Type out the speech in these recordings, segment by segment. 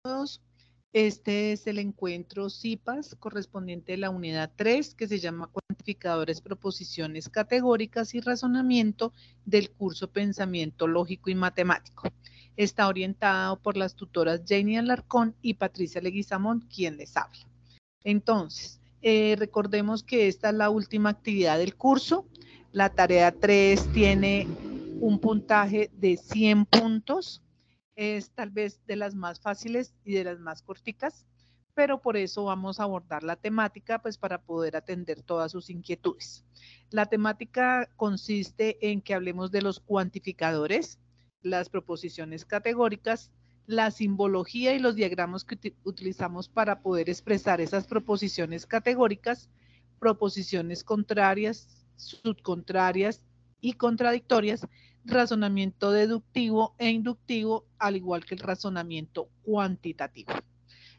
todos. Este es el encuentro CIPAS correspondiente a la unidad 3, que se llama Cuantificadores, Proposiciones Categóricas y Razonamiento del curso Pensamiento Lógico y Matemático. Está orientado por las tutoras Jenny Alarcón y Patricia Leguizamón, quien les habla. Entonces, recordemos que esta es la última actividad del curso. La tarea 3 tiene un puntaje de 100 puntos. Es tal vez de las más fáciles y de las más corticas, pero por eso vamos a abordar la temática, pues para poder atender todas sus inquietudes. La temática consiste en que hablemos de los cuantificadores, las proposiciones categóricas, la simbología y los diagramas que utilizamos para poder expresar esas proposiciones categóricas, proposiciones contrarias, subcontrarias y contradictorias, razonamiento deductivo e inductivo, al igual que el razonamiento cuantitativo.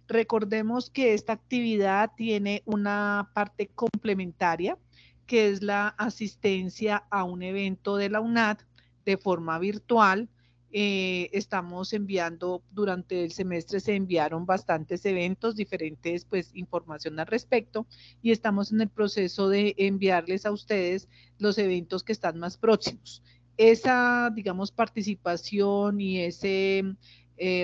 Recordemos que esta actividad tiene una parte complementaria, que es la asistencia a un evento de la UNAD de forma virtual. Estamos enviando, durante el semestre se enviaron bastantes eventos, diferentes pues información al respecto, y estamos en el proceso de enviarles a ustedes los eventos que están más próximos. Esa, digamos, participación y ese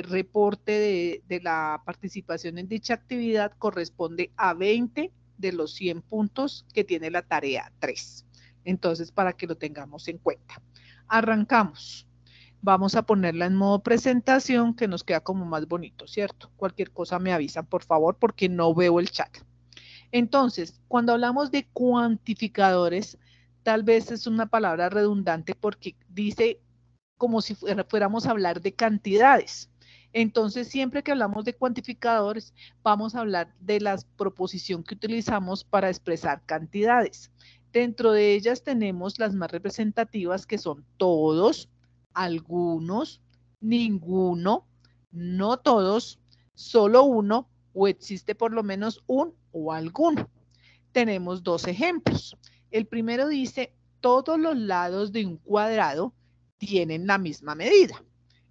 reporte de la participación en dicha actividad corresponde a 20 de los 100 puntos que tiene la tarea 3. Entonces, para que lo tengamos en cuenta. Arrancamos. Vamos a ponerla en modo presentación, que nos queda como más bonito, ¿cierto? Cualquier cosa me avisan, por favor, porque no veo el chat. Entonces, cuando hablamos de cuantificadores, tal vez es una palabra redundante porque dice como si fuéramos a hablar de cantidades. Entonces, siempre que hablamos de cuantificadores, vamos a hablar de la proposición que utilizamos para expresar cantidades. Dentro de ellas tenemos las más representativas, que son todos, algunos, ninguno, no todos, solo uno, o existe por lo menos un o alguno. Tenemos dos ejemplos. El primero dice, todos los lados de un cuadrado tienen la misma medida.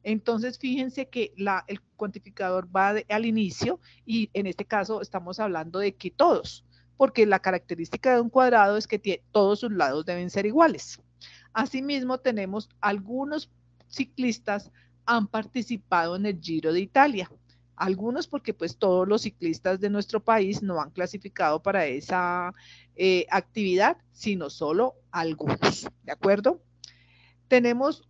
Entonces, fíjense que el cuantificador va al inicio y en este caso estamos hablando de que todos, porque la característica de un cuadrado es que todos sus lados deben ser iguales. Asimismo, tenemos algunos ciclistas han participado en el Giro de Italia. Algunos porque pues todos los ciclistas de nuestro país no han clasificado para esa actividad, sino solo algunos, ¿de acuerdo? Tenemos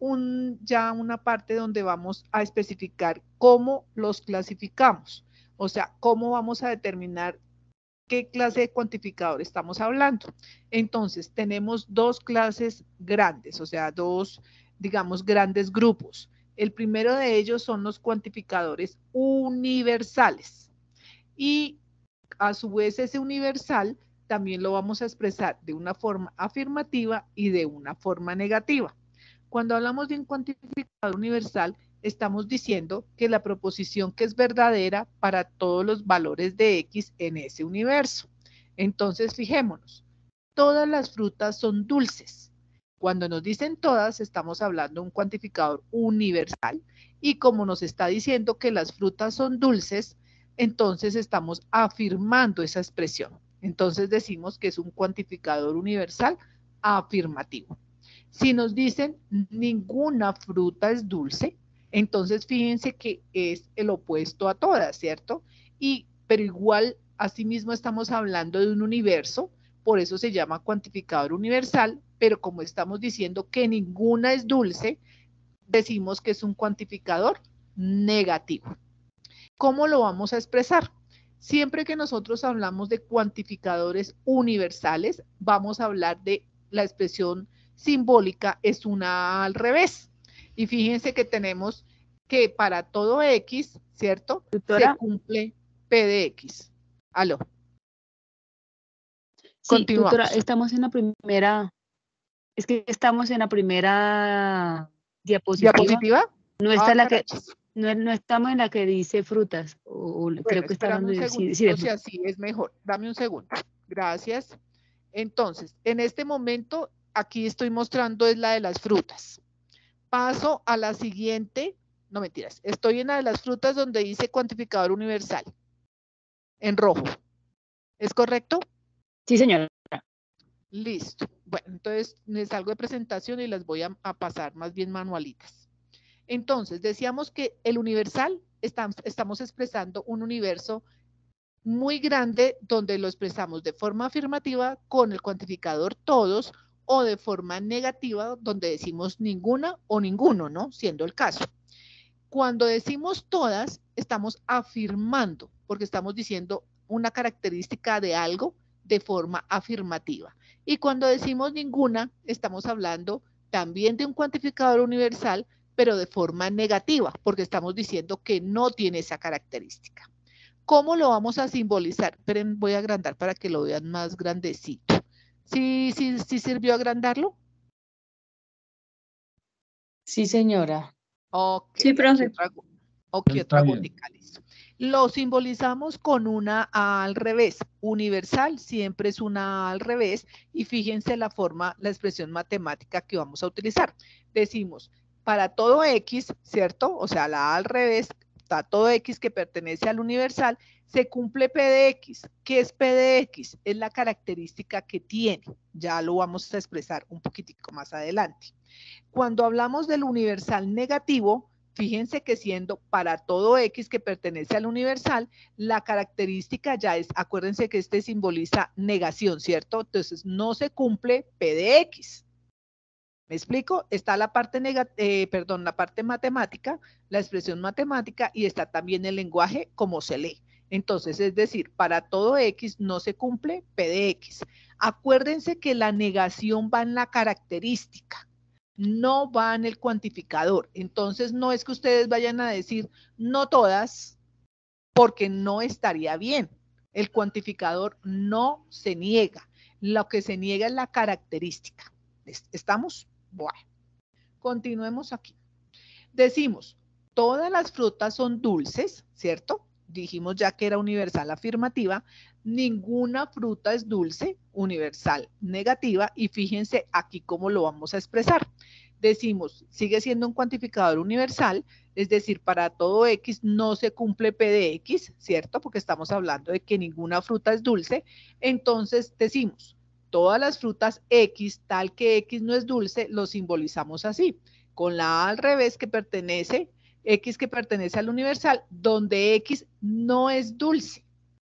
ya una parte donde vamos a especificar cómo los clasificamos, o sea, cómo vamos a determinar qué clase de cuantificador estamos hablando. Entonces, tenemos dos clases grandes, o sea, dos, digamos, grandes grupos. El primero de ellos son los cuantificadores universales. Y a su vez ese universal también lo vamos a expresar de una forma afirmativa y de una forma negativa. Cuando hablamos de un cuantificador universal, estamos diciendo que la proposición que es verdadera para todos los valores de X en ese universo. Entonces, fijémonos, todas las frutas son dulces. Cuando nos dicen todas, estamos hablando de un cuantificador universal, y como nos está diciendo que las frutas son dulces, entonces estamos afirmando esa expresión. Entonces decimos que es un cuantificador universal afirmativo. Si nos dicen ninguna fruta es dulce, entonces fíjense que es el opuesto a todas, ¿cierto? Pero igual, asimismo estamos hablando de un universo, por eso se llama cuantificador universal, pero como estamos diciendo que ninguna es dulce, decimos que es un cuantificador negativo. ¿Cómo lo vamos a expresar? Siempre que nosotros hablamos de cuantificadores universales, vamos a hablar de la expresión simbólica, es una al revés. Y fíjense que tenemos que para todo X, ¿cierto? Se Tutora, cumple P de X. Aló. sí, tutora, Continuamos. es que estamos en la primera diapositiva. ¿Diapositiva? No está Ah, la que, carachas. no estamos en la que dice frutas, o Bueno, creo que está espérame hablando un de, sí, segundito, de si frutas. así es mejor. Dame un segundo. Gracias. Entonces, en este momento, aquí estoy mostrando es la de las frutas. Paso a la siguiente no mentiras, estoy en una de las frutas donde dice cuantificador universal, en rojo. ¿Es correcto? Sí, señora. Listo. Bueno, entonces me salgo de presentación y las voy a pasar más bien manualitas. Entonces, decíamos que el universal, estamos expresando un universo muy grande donde lo expresamos de forma afirmativa con el cuantificador todos o de forma negativa donde decimos ninguna o ninguno, ¿no? Siendo el caso. Cuando decimos todas, estamos afirmando, porque estamos diciendo una característica de algo de forma afirmativa. Y cuando decimos ninguna, estamos hablando también de un cuantificador universal, pero de forma negativa, porque estamos diciendo que no tiene esa característica. ¿Cómo lo vamos a simbolizar? Esperen, voy a agrandar para que lo vean más grandecito. ¿Sí sirvió agrandarlo? Sí, señora. Ok, Sí, profe. otra gotica, listo. Lo simbolizamos con una A al revés. Universal siempre es una A al revés y fíjense la forma, la expresión matemática que vamos a utilizar. Decimos, para todo X, ¿cierto? O sea, la A al revés, para todo X que pertenece al universal, se cumple P de X. ¿Qué es P de X? Es la característica que tiene. Ya lo vamos a expresar un poquitico más adelante. Cuando hablamos del universal negativo, fíjense que siendo para todo X que pertenece al universal, la característica ya es, acuérdense que este simboliza negación, ¿cierto? Entonces no se cumple P de X. ¿Me explico? Está la parte la parte matemática, la expresión matemática y está también el lenguaje como se lee. Entonces, es decir, para todo X no se cumple P de X. Acuérdense que la negación va en la característica, no va en el cuantificador. Entonces, no es que ustedes vayan a decir no todas, porque no estaría bien. El cuantificador no se niega. Lo que se niega es la característica. ¿Estamos? Bueno, continuemos aquí. Decimos, todas las frutas son dulces, ¿cierto? Dijimos ya que era universal afirmativa. Ninguna fruta es dulce, universal negativa. Y fíjense aquí cómo lo vamos a expresar. Decimos, sigue siendo un cuantificador universal, es decir, para todo X no se cumple P de X, ¿cierto? Porque estamos hablando de que ninguna fruta es dulce. Entonces decimos, todas las frutas X, tal que X no es dulce, lo simbolizamos así, con la A al revés que pertenece, X que pertenece al universal, donde X no es dulce.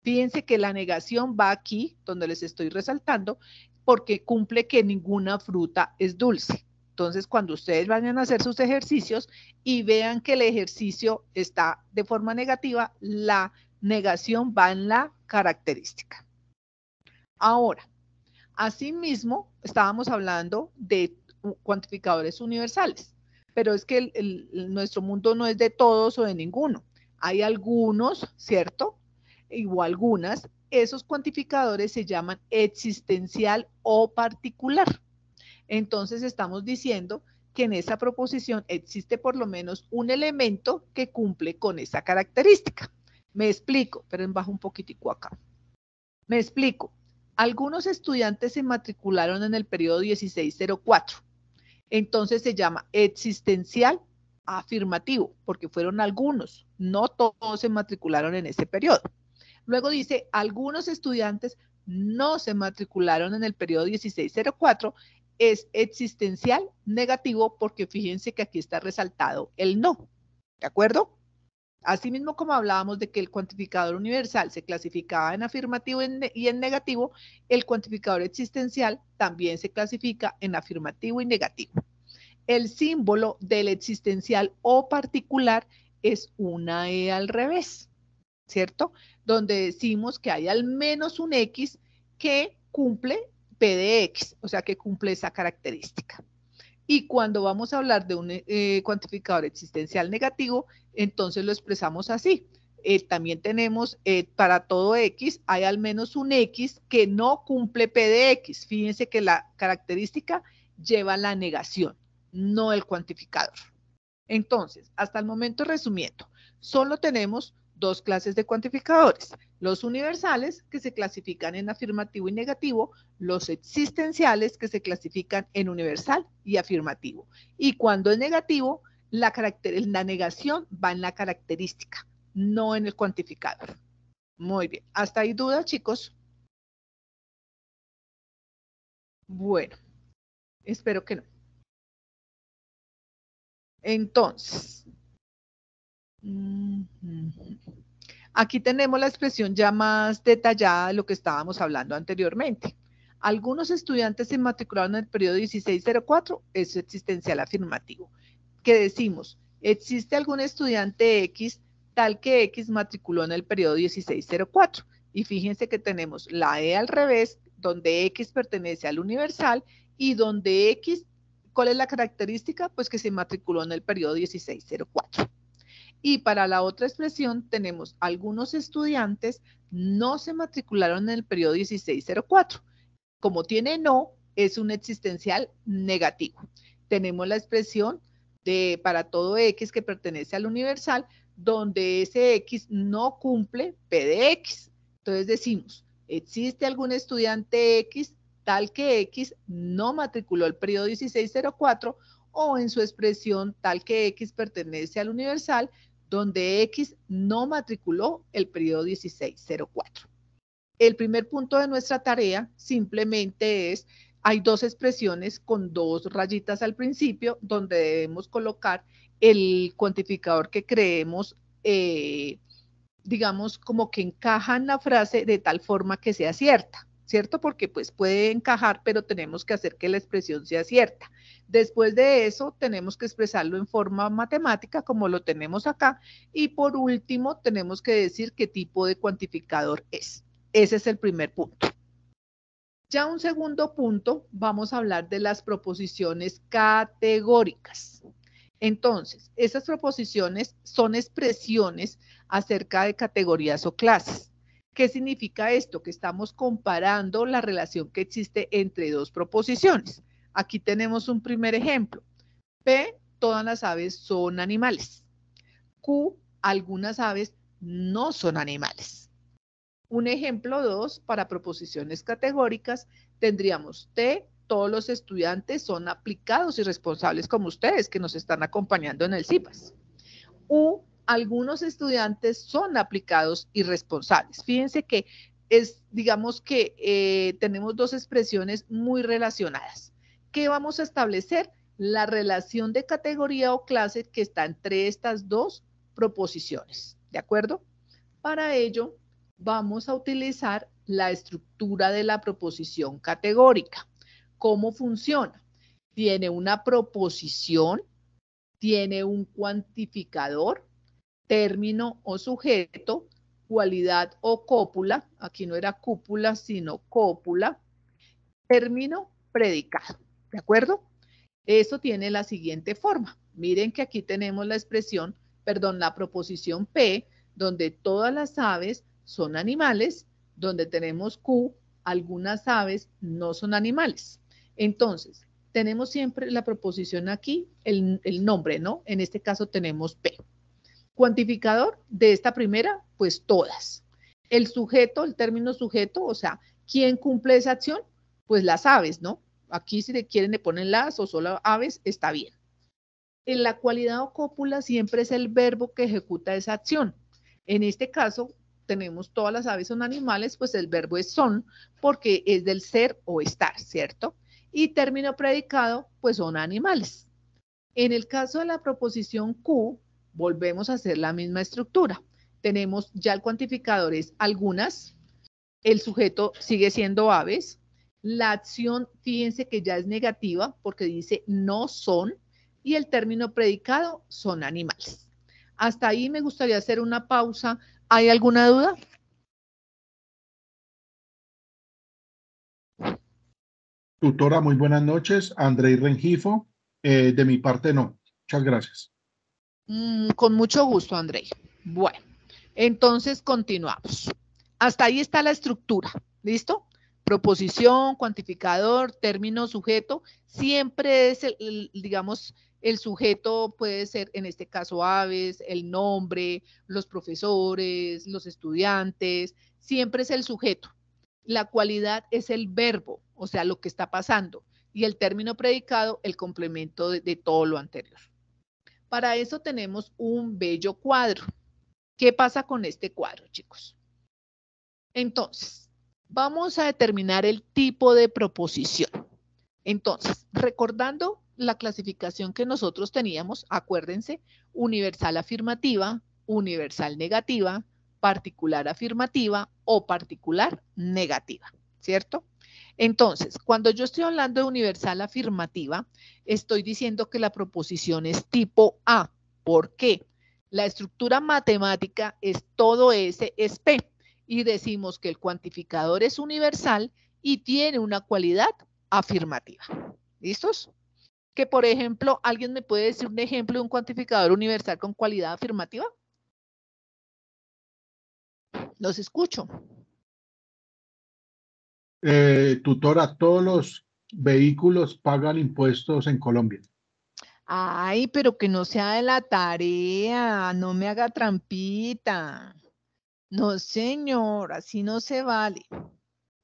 Fíjense que la negación va aquí, donde les estoy resaltando, porque cumple que ninguna fruta es dulce. Entonces, cuando ustedes vayan a hacer sus ejercicios y vean que el ejercicio está de forma negativa, la negación va en la característica. Ahora, asimismo, estábamos hablando de cuantificadores universales, pero es que nuestro mundo no es de todos o de ninguno. Hay algunos, ¿cierto? O algunas. Esos cuantificadores se llaman existencial o particular. Entonces estamos diciendo que en esa proposición existe por lo menos un elemento que cumple con esa característica. Me explico, pero bajo un poquitico acá. Me explico. Algunos estudiantes se matricularon en el periodo 1604. Entonces se llama existencial afirmativo, porque fueron algunos, no todos se matricularon en ese periodo. Luego dice, algunos estudiantes no se matricularon en el periodo 1604, es existencial negativo porque fíjense que aquí está resaltado el no, ¿de acuerdo? Asimismo, como hablábamos de que el cuantificador universal se clasificaba en afirmativo y en negativo, el cuantificador existencial también se clasifica en afirmativo y negativo. El símbolo del existencial o particular es una E al revés, ¿cierto? Donde decimos que hay al menos un X que cumple P de X, o sea, que cumple esa característica. Y cuando vamos a hablar de un cuantificador existencial negativo, entonces lo expresamos así. También tenemos para todo X, hay al menos un X que no cumple P de X. Fíjense que la característica lleva la negación, no el cuantificador. Entonces, hasta el momento resumiendo, solo tenemos dos clases de cuantificadores, los universales que se clasifican en afirmativo y negativo, los existenciales que se clasifican en universal y afirmativo. Y cuando es negativo, la negación va en la característica, no en el cuantificador. Muy bien. ¿Hasta ahí dudas, chicos? Bueno, espero que no. Entonces, aquí tenemos la expresión ya más detallada de lo que estábamos hablando anteriormente. Algunos estudiantes se matricularon en el periodo 1604, es existencial afirmativo. ¿Qué decimos? ¿Existe algún estudiante X tal que X matriculó en el periodo 1604? Y fíjense que tenemos la E al revés, donde X pertenece al universal y donde X, ¿cuál es la característica? Pues que se matriculó en el periodo 1604. Y para la otra expresión tenemos algunos estudiantes no se matricularon en el periodo 1604. Como tiene no, es un existencial negativo. Tenemos la expresión de para todo X que pertenece al universal, donde ese X no cumple P de X. Entonces decimos, ¿existe algún estudiante X tal que X no matriculó el periodo 1604 o en su expresión tal que X pertenece al universal, donde X no matriculó el periodo 1604? El primer punto de nuestra tarea simplemente es, hay dos expresiones con dos rayitas al principio donde debemos colocar el cuantificador que creemos, digamos, como que encaja en la frase de tal forma que sea cierta, ¿cierto? Porque pues puede encajar, pero tenemos que hacer que la expresión sea cierta. Después de eso, tenemos que expresarlo en forma matemática, como lo tenemos acá. Y por último, tenemos que decir qué tipo de cuantificador es. Ese es el primer punto. Ya un segundo punto, vamos a hablar de las proposiciones categóricas. Entonces, esas proposiciones son expresiones acerca de categorías o clases. ¿Qué significa esto? Que estamos comparando la relación que existe entre dos proposiciones. Aquí tenemos un primer ejemplo. P, todas las aves son animales. Q, algunas aves no son animales. Un ejemplo 2, para proposiciones categóricas, tendríamos T, todos los estudiantes son aplicados y responsables como ustedes que nos están acompañando en el CIPAS. U, algunos estudiantes son aplicados y responsables. Fíjense que es, digamos que tenemos dos expresiones muy relacionadas. ¿Qué vamos a establecer? La relación de categoría o clase que está entre estas dos proposiciones. ¿De acuerdo? Para ello, vamos a utilizar la estructura de la proposición categórica. ¿Cómo funciona? Tiene una proposición, tiene un cuantificador, término o sujeto, cualidad o cópula, aquí no era cúpula, sino cópula, término, predicado, ¿de acuerdo? Eso tiene la siguiente forma. Miren que aquí tenemos la expresión, perdón, la proposición P, donde todas las aves son animales, donde tenemos Q, algunas aves no son animales. Entonces, tenemos siempre la proposición aquí, el nombre, ¿no? En este caso tenemos P. Cuantificador de esta primera, pues todas. El sujeto, el término sujeto, o sea, ¿quién cumple esa acción? Pues las aves, ¿no? Aquí si le quieren le ponen las o solo aves, está bien. En la cualidad o cópula siempre es el verbo que ejecuta esa acción. En este caso, tenemos todas las aves son animales, pues el verbo es son, porque es del ser o estar, ¿cierto? Y término predicado, pues son animales. En el caso de la proposición Q, volvemos a hacer la misma estructura. Tenemos ya el cuantificador es algunas, el sujeto sigue siendo aves, la acción, fíjense que ya es negativa porque dice no son, y el término predicado son animales. Hasta ahí me gustaría hacer una pausa. ¿Hay alguna duda? Tutora, muy buenas noches. Andrei Rengifo. De mi parte, no. Muchas gracias. Con mucho gusto, André. Bueno, entonces continuamos. Hasta ahí está la estructura. ¿Listo? Proposición, cuantificador, término, sujeto. Siempre es, digamos, el sujeto puede ser, en este caso, aves, el nombre, los profesores, los estudiantes. Siempre es el sujeto. La cualidad es el verbo, o sea, lo que está pasando. Y el término predicado, el complemento de todo lo anterior. Para eso tenemos un bello cuadro. ¿Qué pasa con este cuadro, chicos? Entonces, vamos a determinar el tipo de proposición. Entonces, recordando la clasificación que nosotros teníamos, acuérdense, universal afirmativa, universal negativa, particular afirmativa o particular negativa, ¿cierto? Entonces, cuando yo estoy hablando de universal afirmativa, estoy diciendo que la proposición es tipo A. ¿Por qué? La estructura matemática es todo S es P y decimos que el cuantificador es universal y tiene una cualidad afirmativa. ¿Listos? Que, por ejemplo, ¿alguien me puede decir un ejemplo de un cuantificador universal con cualidad afirmativa? Los escucho. Tutora, todos los vehículos pagan impuestos en Colombia. Ay, pero que no sea de la tarea, no me haga trampita. No, señor, así no se vale.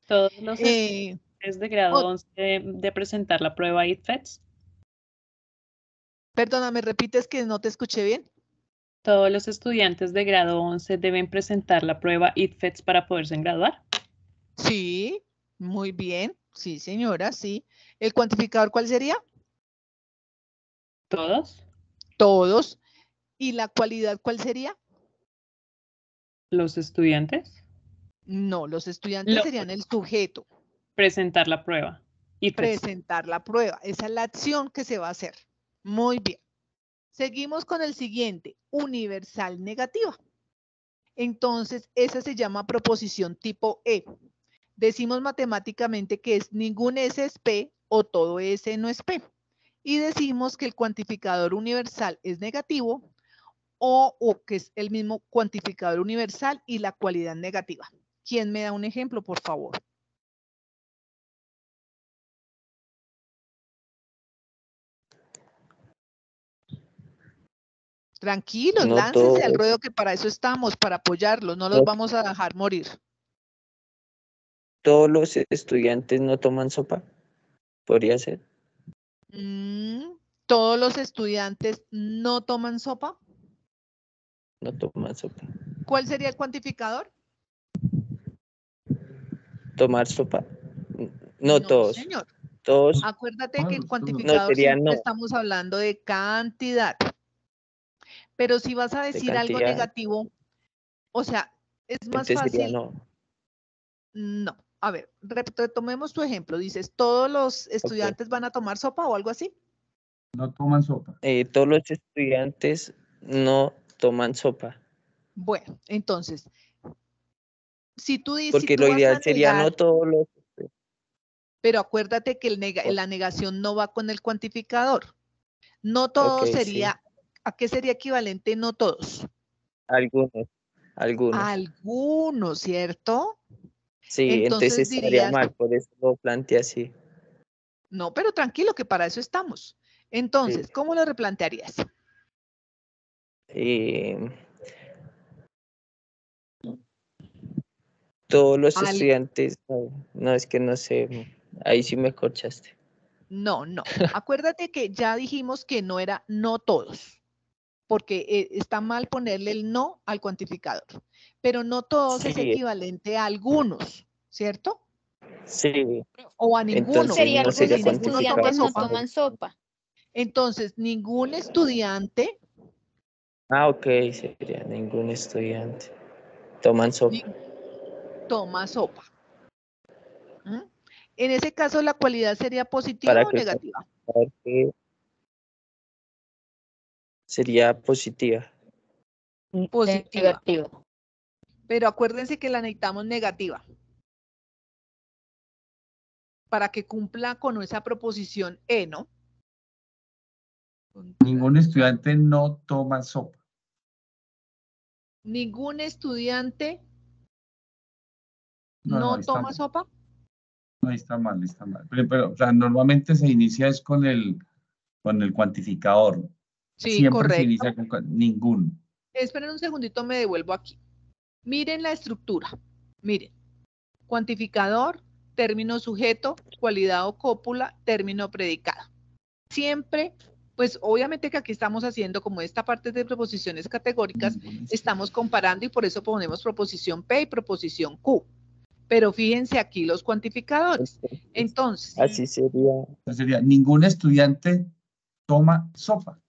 Todos los estudiantes de grado 11 de presentar la prueba ITFETS. Perdona, ¿me repites que no te escuché bien? Todos los estudiantes de grado 11 deben presentar la prueba ITFETS para poderse graduar. Sí, muy bien. Sí, señora, sí. ¿El cuantificador cuál sería? ¿Todos? Todos. ¿Y la cualidad cuál sería? ¿Los estudiantes? No, los estudiantes serían el sujeto. Presentar la prueba. ITFETS. Presentar la prueba. Esa es la acción que se va a hacer. Muy bien. Seguimos con el siguiente, universal negativa. Entonces, esa se llama proposición tipo E. Decimos matemáticamente que es ningún S es P o todo S no es P. Y decimos que el cuantificador universal es negativo o que es el mismo cuantificador universal y la cualidad negativa. ¿Quién me da un ejemplo, por favor? Tranquilos, No láncense al todos, ruedo que para eso estamos, para apoyarlos, no los vamos a dejar morir. todos los estudiantes no toman sopa. ¿Podría ser? ¿Todos los estudiantes no toman sopa? No toman sopa. ¿Cuál sería el cuantificador? Tomar sopa. No todos. Señor. Todos. Acuérdate que el No cuantificador sería siempre no. estamos hablando de cantidad. Pero si vas a decir algo cantidad. negativo, o sea, es más Entonces sería fácil. no. No. A ver, retomemos tu ejemplo. Dices, ¿todos los estudiantes van a tomar sopa o algo así? No toman sopa. Todos los estudiantes no toman sopa. Bueno, entonces, si tú dices, Porque lo ideal sería no todos los. pero acuérdate que la negación no va con el cuantificador. No todos sería, Sí. ¿a qué sería equivalente no todos? Algunos. Algunos, ¿cierto? Sí, entonces estaría mal, por eso lo planteé así. No, pero tranquilo, que para eso estamos. Entonces, Sí. ¿cómo lo replantearías? Todos los estudiantes, no, es que no sé, ahí sí me corchaste. No. Acuérdate que ya dijimos que no era no todos, porque está mal ponerle el no al cuantificador. Pero no todos es equivalente a algunos, ¿cierto? Sí. O a ninguno. Entonces, Sería no algunos sería estudiantes no toman sopa. Entonces, ningún estudiante. Ok, sería ningún estudiante. Toman sopa. Toma sopa. En ese caso, ¿la cualidad sería positiva o negativa? Sería positiva. Positiva. Negativa. Pero acuérdense que la necesitamos negativa. Para que cumpla con esa proposición E, ¿no? Ningún estudiante no toma sopa. Ningún estudiante No no está toma mal. sopa. No, está mal. Pero, o sea, normalmente se inicia es con el cuantificador. Sí, Siempre correcto. se inicia con ninguno. Esperen un segundito, me devuelvo aquí. Miren la estructura. Miren. Cuantificador, término sujeto, cualidad o cópula, término predicado. Siempre Pues obviamente que aquí estamos haciendo como esta parte de proposiciones categóricas, estamos comparando y por eso ponemos proposición P y proposición Q. Pero fíjense aquí los cuantificadores. Entonces, Así sería. Sería, ningún estudiante toma sopa.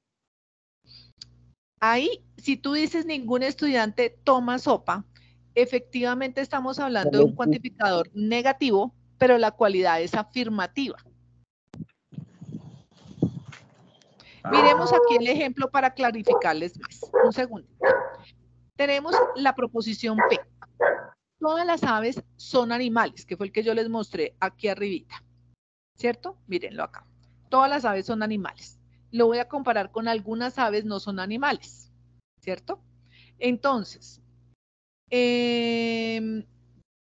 ahí, si tú dices ningún estudiante toma sopa, efectivamente estamos hablando de un cuantificador negativo, pero la cualidad es afirmativa. Miremos aquí el ejemplo para clarificarles más. Un segundo. Tenemos la proposición P. Todas las aves son animales, que fue el que yo les mostré aquí arribita. ¿Cierto? Mírenlo acá. Todas las aves son animales. Lo voy a comparar con algunas aves no son animales. ¿Cierto? Entonces,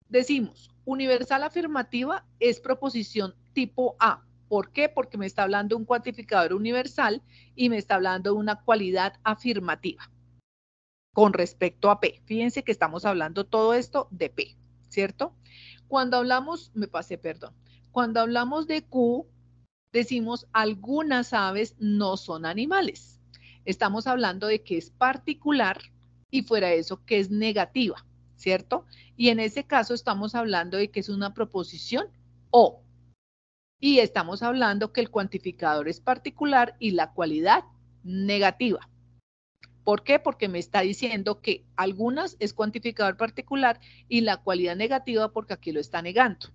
decimos, universal afirmativa es proposición tipo A. ¿Por qué? Porque me está hablando de un cuantificador universal y me está hablando de una cualidad afirmativa con respecto a P. Fíjense que estamos hablando todo esto de P, ¿cierto? Cuando hablamos, cuando hablamos de Q, decimos algunas aves no son animales. Estamos hablando de que es particular y fuera de eso que es negativa, ¿cierto? Y en ese caso estamos hablando de que es una proposición O. Y estamos hablando que el cuantificador es particular y la cualidad negativa. ¿Por qué? Porque me está diciendo que algunas es cuantificador particular y la cualidad negativa porque aquí lo está negando.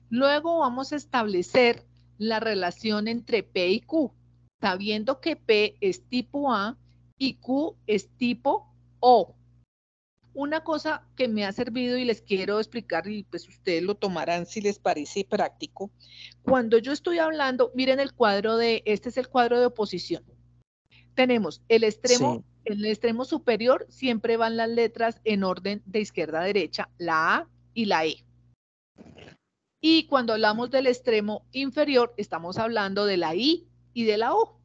Luego vamos a establecer la relación entre P y Q, sabiendo que P es tipo A y Q es tipo O. Una cosa que me ha servido y les quiero explicar y pues ustedes lo tomarán si les parece práctico. Cuando yo estoy hablando, miren el cuadro este es el cuadro de oposición. Tenemos el extremo, sí. En el extremo superior siempre van las letras en orden de izquierda a derecha, la A y la E. Y cuando hablamos del extremo inferior, estamos hablando de la I y de la O.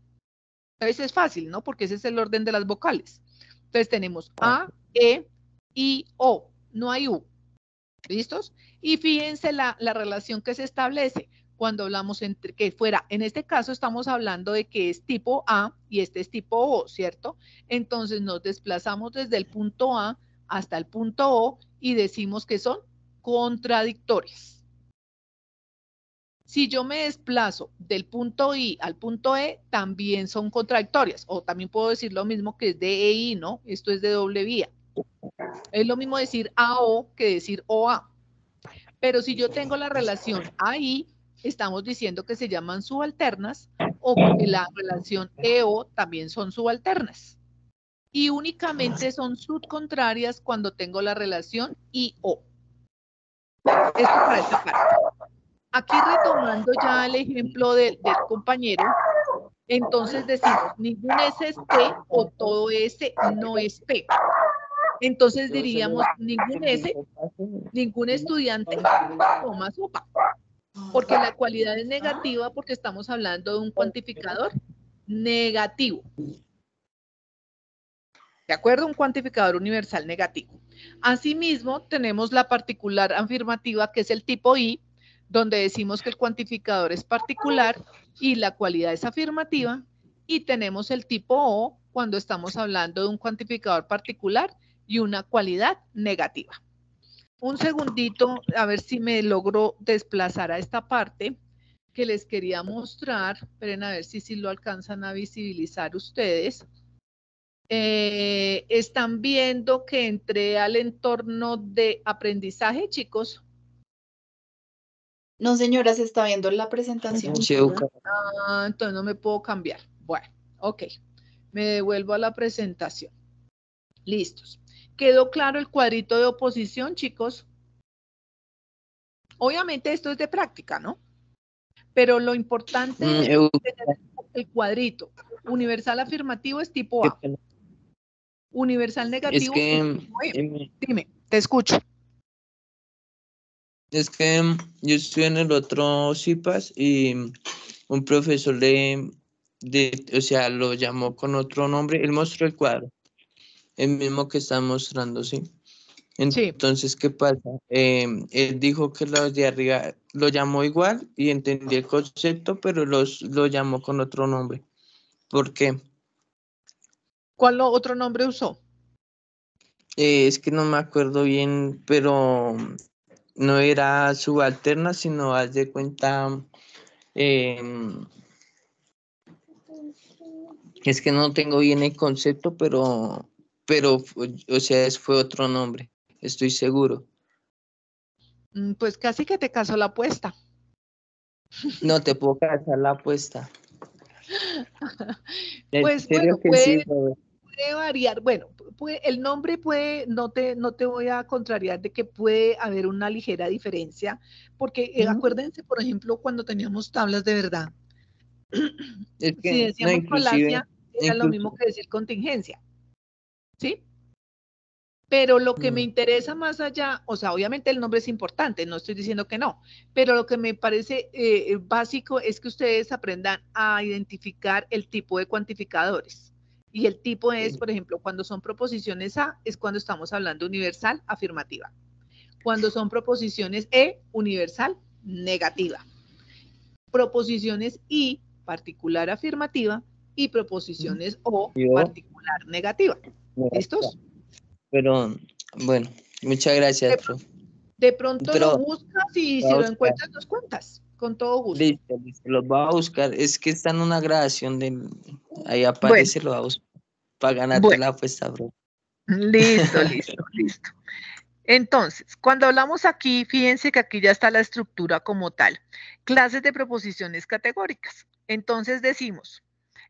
Entonces es fácil, ¿no? Porque ese es el orden de las vocales. Entonces tenemos A, E, I, O. No hay U. ¿Listos? Y fíjense la relación que se establece cuando hablamos entre que fuera, en este caso estamos hablando de que es tipo A y este es tipo O, ¿cierto? Entonces nos desplazamos desde el punto A hasta el punto O y decimos que son contradictorias. Si yo me desplazo del punto I al punto E, también son contradictorias. O también puedo decir lo mismo que es de EI, ¿no? Esto es de doble vía. Es lo mismo decir AO que decir OA. Pero si yo tengo la relación AI, estamos diciendo que se llaman subalternas o que la relación EO también son subalternas. Y únicamente son subcontrarias cuando tengo la relación IO. Esto para esta parte. Aquí retomando ya el ejemplo del compañero, entonces decimos, ningún S es P o todo S no es P. Entonces diríamos, ningún S, ningún estudiante toma sopa. Porque la cualidad es negativa porque estamos hablando de un cuantificador negativo. ¿De acuerdo? Un cuantificador universal negativo. Asimismo, tenemos la particular afirmativa que es el tipo I, donde decimos que el cuantificador es particular y la cualidad es afirmativa. Y tenemos el tipo O cuando estamos hablando de un cuantificador particular y una cualidad negativa. Un segundito, a ver si me logro desplazar a esta parte que les quería mostrar. Esperen a ver si lo alcanzan a visibilizar ustedes. ¿Están viendo que entré al entorno de aprendizaje, chicos? No, señora, se está viendo la presentación. Sí, entonces no me puedo cambiar. Bueno, ok. Me devuelvo a la presentación. Listos. ¿Quedó claro el cuadrito de oposición, chicos? Obviamente esto es de práctica, ¿no? Pero lo importante es tener el cuadrito. Universal afirmativo es tipo A. Universal negativo es tipo E. Dime, te escucho. Es que yo estoy en el otro CIPAS y un profesor o sea, lo llamó con otro nombre. Él mostró el cuadro, el mismo que está mostrando, ¿sí? Entonces, ¿qué pasa? Él dijo que los de arriba lo llamó igual y entendí el concepto, pero lo llamó con otro nombre. ¿Por qué? ¿Cuál otro nombre usó? Es que no me acuerdo bien, pero no era subalterna, sino haz de cuenta, es que no tengo bien el concepto, pero, o sea, fue otro nombre, estoy seguro. Pues casi que te casó la apuesta. No te puedo casar la apuesta. En Pues serio bueno, que sí, Robert. puede variar. Bueno, el nombre puede, no te voy a contrariar de que puede haber una ligera diferencia, porque acuérdense, por ejemplo, cuando teníamos tablas de verdad, Es si que, no, decíamos falacia, era lo mismo inclusive, que decir contingencia, ¿sí? Pero lo que me interesa más allá, o sea, obviamente el nombre es importante, no estoy diciendo que no, pero lo que me parece básico es que ustedes aprendan a identificar el tipo de cuantificadores. Y el tipo es, por ejemplo, cuando son proposiciones A, es cuando estamos hablando universal, afirmativa. Cuando son proposiciones E, universal, negativa. Proposiciones I, particular, afirmativa, y proposiciones O, yo, particular, negativa. ¿Listos? pero bueno, muchas gracias, profe. De pronto lo Pero buscas y voy a si lo buscar. encuentras nos cuentas, con todo gusto. Listo, los voy a buscar. Es que está en una grabación ahí Bueno, aparece, lo voy a buscar para ganarte bueno, la apuesta, bro. listo. Entonces, cuando hablamos aquí, fíjense que aquí ya está la estructura como tal. Clases de proposiciones categóricas. Entonces decimos,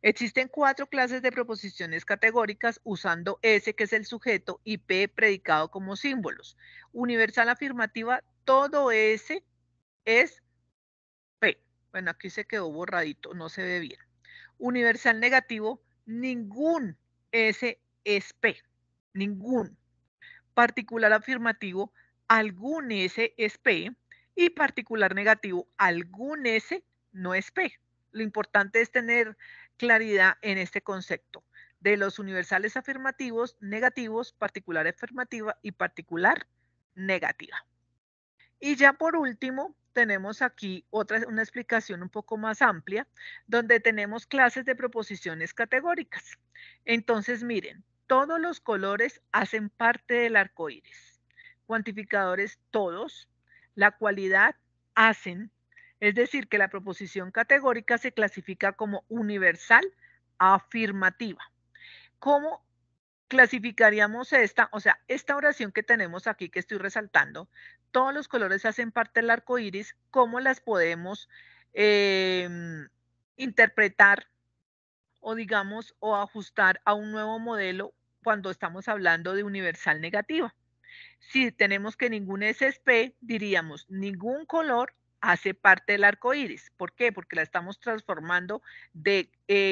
existen 4 clases de proposiciones categóricas usando S, que es el sujeto, y P, predicado como símbolos. Universal, afirmativa, todo S es P. Bueno, aquí se quedó borradito, no se ve bien. Universal, negativo, ningún S es P. Ningún. Particular, afirmativo, algún S es P. Y particular, negativo, algún S no es P. Lo importante es tener claridad en este concepto de los universales afirmativos, negativos, particular afirmativa y particular negativa. Y ya por último, tenemos aquí una explicación un poco más amplia, donde tenemos clases de proposiciones categóricas. Entonces, miren, todos los colores hacen parte del arco iris. Cuantificadores todos, la cualidad hacen, es decir, que la proposición categórica se clasifica como universal afirmativa. ¿Cómo clasificaríamos esta? O sea, esta oración que tenemos aquí que estoy resaltando, todos los colores hacen parte del arco iris, ¿cómo las podemos interpretar o digamos o ajustar a un nuevo modelo cuando estamos hablando de universal negativa? Si tenemos que ningún S es P, diríamos ningún color hace parte del arco iris. ¿Por qué? Porque la estamos transformando de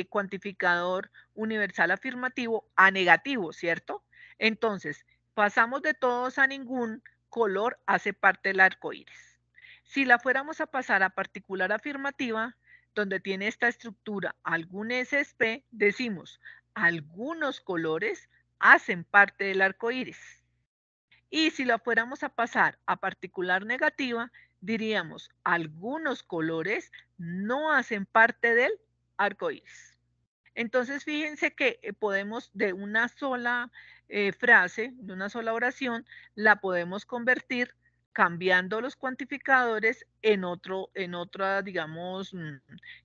cuantificador universal afirmativo a negativo, ¿cierto? Entonces, pasamos de todos a ningún, color hace parte del arco iris. Si la fuéramos a pasar a particular afirmativa, donde tiene esta estructura algún S es P, decimos algunos colores hacen parte del arco iris. Y si la fuéramos a pasar a particular negativa, diríamos algunos colores no hacen parte del arco iris. Entonces, fíjense que podemos de una sola frase, de una sola oración, la podemos convertir cambiando los cuantificadores en otra, digamos,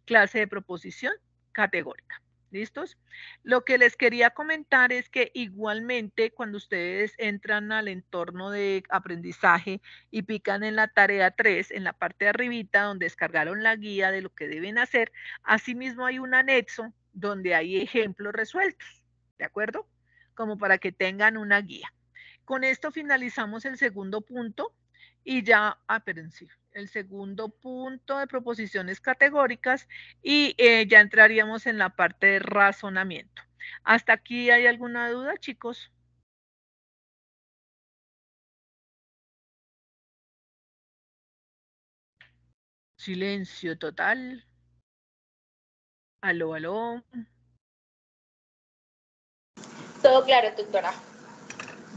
clase de proposición categórica. ¿Listos? Lo que les quería comentar es que igualmente cuando ustedes entran al entorno de aprendizaje y pican en la tarea 3, en la parte de arribita donde descargaron la guía de lo que deben hacer, asimismo hay un anexo donde hay ejemplos resueltos, ¿de acuerdo? Como para que tengan una guía. Con esto finalizamos el segundo punto y ya, espérense, el segundo punto de proposiciones categóricas y ya entraríamos en la parte de razonamiento. ¿Hasta aquí hay alguna duda, chicos? Silencio total. Aló, aló. Todo claro, tutora.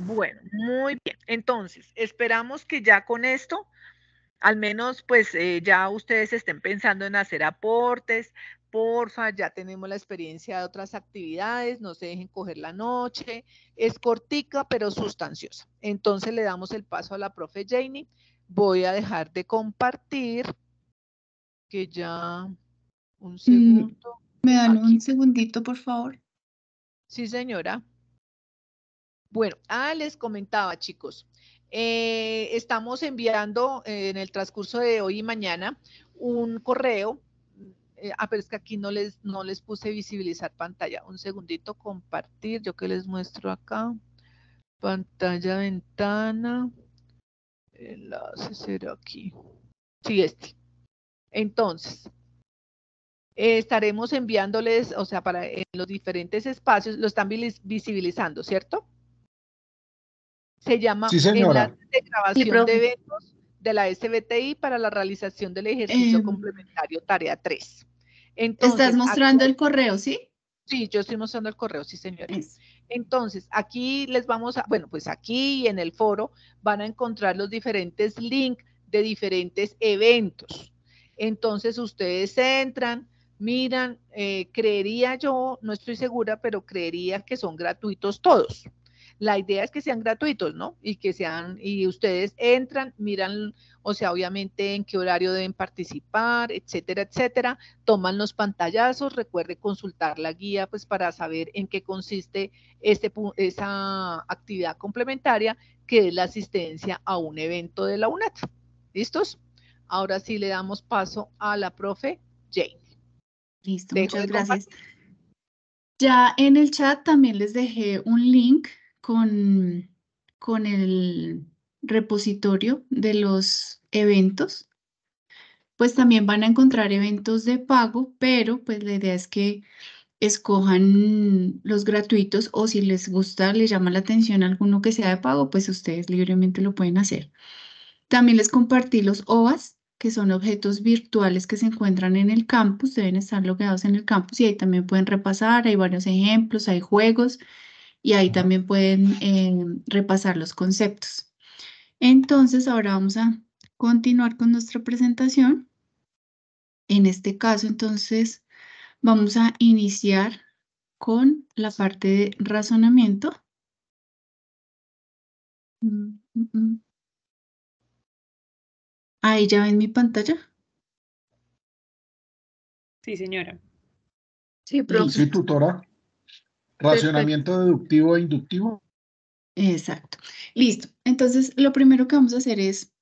Bueno, muy bien. Entonces, esperamos que ya con esto, al menos pues ya ustedes estén pensando en hacer aportes porfa, ya tenemos la experiencia de otras actividades, no se dejen coger la noche, es cortica pero sustanciosa. Entonces le damos el paso a la profe Janie. Voy a dejar de compartir, que ya, un segundo. ¿Me dan Aquí. un segundito, por favor? Sí, señora. Bueno, les comentaba, chicos, estamos enviando en el transcurso de hoy y mañana un correo. Pero es que aquí no les puse visibilizar pantalla. Un segundito, compartir. Yo que les muestro acá. Pantalla, ventana. Enlace será aquí. Sí, este. Entonces, estaremos enviándoles, o sea, para en los diferentes espacios, lo están visibilizando, ¿cierto? Se llama Sí, señora. Enlace de grabación de eventos de la SBTI para la realización del ejercicio complementario tarea 3. Entonces, ¿estás mostrando el correo, sí? Sí, yo estoy mostrando el correo, sí, señora. Entonces, aquí les vamos a, bueno, pues aquí en el foro van a encontrar los diferentes links de diferentes eventos. Entonces, ustedes entran, miran, creería yo, no estoy segura, pero creería que son gratuitos todos. La idea es que sean gratuitos, ¿no? Y que sean, y ustedes entran, miran, o sea, obviamente en qué horario deben participar, etcétera, etcétera, toman los pantallazos, recuerde consultar la guía, pues para saber en qué consiste esa actividad complementaria, que es la asistencia a un evento de la UNAT. ¿Listos? Ahora sí le damos paso a la profe Jane. Listo, muchas gracias. Ya en el chat también les dejé un link con el repositorio de los eventos. Pues también van a encontrar eventos de pago, pero pues la idea es que escojan los gratuitos, o si les gusta, les llama la atención alguno que sea de pago, pues ustedes libremente lo pueden hacer. También les compartí los OVAs, que son objetos virtuales que se encuentran en el campus, deben estar logueados en el campus y ahí también pueden repasar, hay varios ejemplos, hay juegos y ahí también pueden repasar los conceptos. Entonces, ahora vamos a continuar con nuestra presentación. En este caso, entonces, vamos a iniciar con la parte de razonamiento. Ahí ya ven mi pantalla. Sí, señora. Sí, profe. Sí, tutora. Racionamiento deductivo e inductivo. Exacto. Listo. Entonces, lo primero que vamos a hacer es,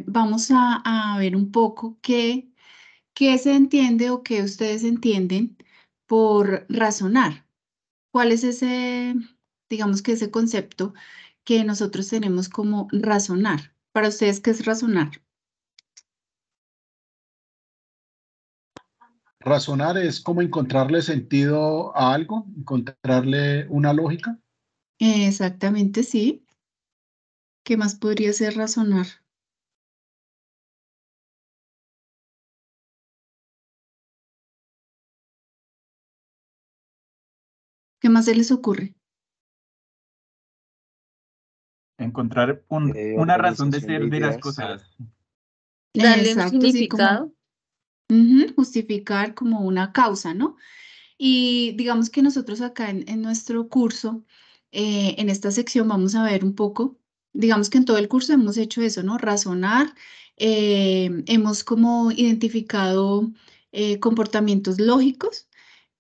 vamos a ver un poco qué se entiende o qué ustedes entienden por razonar. ¿Cuál es ese, digamos que ese concepto que nosotros tenemos como razonar? Para ustedes, ¿qué es razonar? Razonar es como encontrarle sentido a algo, encontrarle una lógica. Exactamente, sí. ¿Qué más podría ser razonar? ¿Qué más se les ocurre? Encontrar una razón de ser de las cosas. Darle un significado. Justificar como una causa, ¿no? Y digamos que nosotros acá en nuestro curso, en esta sección vamos a ver un poco, digamos que en todo el curso hemos hecho eso, ¿no? Razonar, hemos como identificado comportamientos lógicos,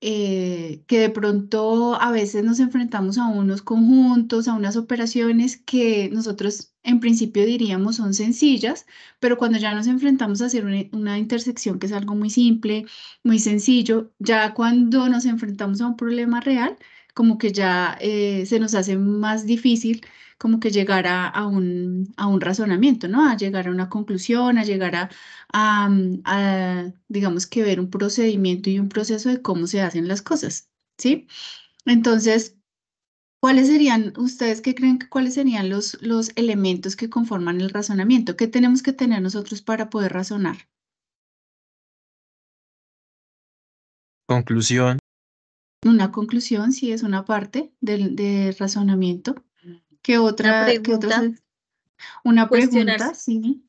que de pronto a veces nos enfrentamos a unos conjuntos, a unas operaciones que nosotros en principio diríamos son sencillas, pero cuando ya nos enfrentamos a hacer una intersección que es algo muy simple, muy sencillo, ya cuando nos enfrentamos a un problema real, como que ya se nos hace más difícil como que llegar a un razonamiento, ¿no? A llegar a una conclusión, a llegar a, digamos que ver un procedimiento y un proceso de cómo se hacen las cosas, ¿sí? Entonces, ¿cuáles serían, ustedes qué creen que cuáles serían los elementos que conforman el razonamiento? ¿Qué tenemos que tener nosotros para poder razonar? Conclusión. Una conclusión, sí, es una parte del razonamiento. ¿Qué otra? Una pregunta, sí.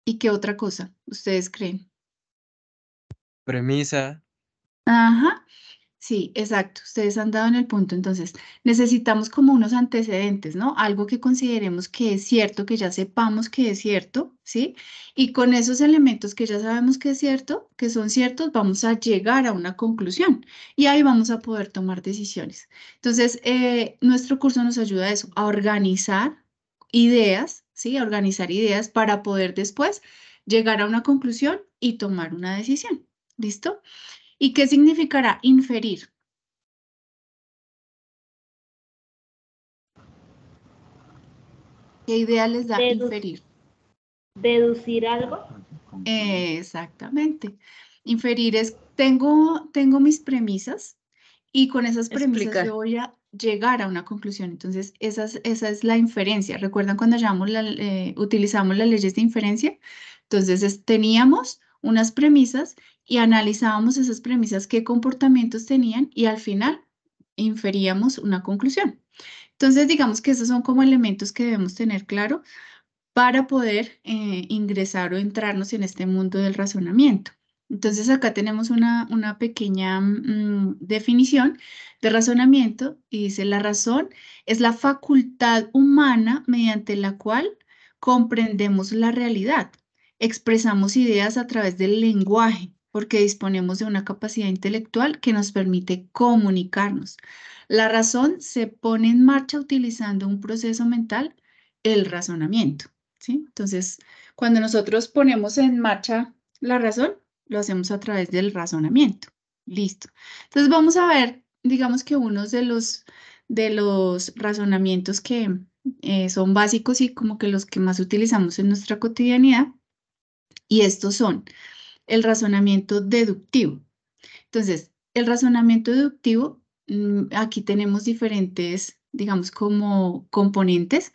¿Y qué otra cosa ustedes creen? Premisa. Ajá. Sí, exacto. Ustedes han dado en el punto. Entonces, necesitamos como unos antecedentes, ¿no? Algo que consideremos que es cierto, que ya sepamos que es cierto, ¿sí? Y con esos elementos que ya sabemos que es cierto, que son ciertos, vamos a llegar a una conclusión y ahí vamos a poder tomar decisiones. Entonces, nuestro curso nos ayuda a eso, a organizar ideas, ¿sí? A organizar ideas para poder después llegar a una conclusión y tomar una decisión. ¿Listo? ¿Y qué significará inferir? ¿Qué idea les da inferir? ¿Deducir algo? Exactamente. Inferir es, tengo mis premisas y con esas premisas Explicar. yo voy a llegar a una conclusión. Entonces, esa es la inferencia. ¿Recuerdan cuando utilizamos las leyes de inferencia? Entonces, teníamos unas premisas y analizábamos esas premisas, qué comportamientos tenían y al final inferíamos una conclusión. Entonces, digamos que esos son como elementos que debemos tener claro para poder ingresar o entrarnos en este mundo del razonamiento. Entonces, acá tenemos una pequeña definición de razonamiento y dice, la razón es la facultad humana mediante la cual comprendemos la realidad, expresamos ideas a través del lenguaje, porque disponemos de una capacidad intelectual que nos permite comunicarnos. La razón se pone en marcha utilizando un proceso mental, el razonamiento, ¿sí? Entonces, cuando nosotros ponemos en marcha la razón, lo hacemos a través del razonamiento. Listo. Entonces, vamos a ver, digamos que unos de los razonamientos que son básicos y como que los que más utilizamos en nuestra cotidianidad, y estos son el razonamiento deductivo. Entonces, el razonamiento deductivo, aquí tenemos diferentes, digamos, como componentes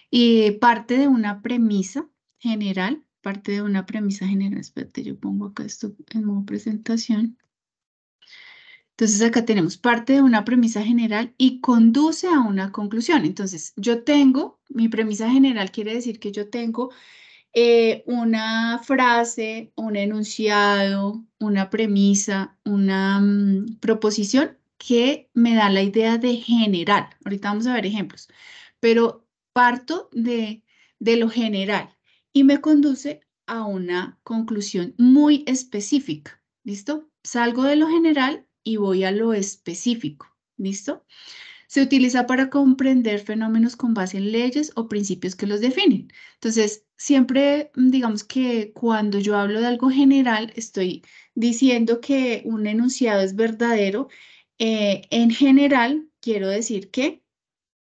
y parte de una premisa general, espérate, yo pongo acá esto en modo presentación. Entonces, acá tenemos parte de una premisa general y conduce a una conclusión. Entonces, mi premisa general quiere decir que yo tengo una frase, un enunciado, una premisa, una proposición que me da la idea de general. Ahorita vamos a ver ejemplos, pero parto de lo general y me conduce a una conclusión muy específica. ¿Listo? Salgo de lo general y voy a lo específico. ¿Listo? Se utiliza para comprender fenómenos con base en leyes o principios que los definen. Entonces, siempre digamos que cuando yo hablo de algo general, estoy diciendo que un enunciado es verdadero. En general, quiero decir que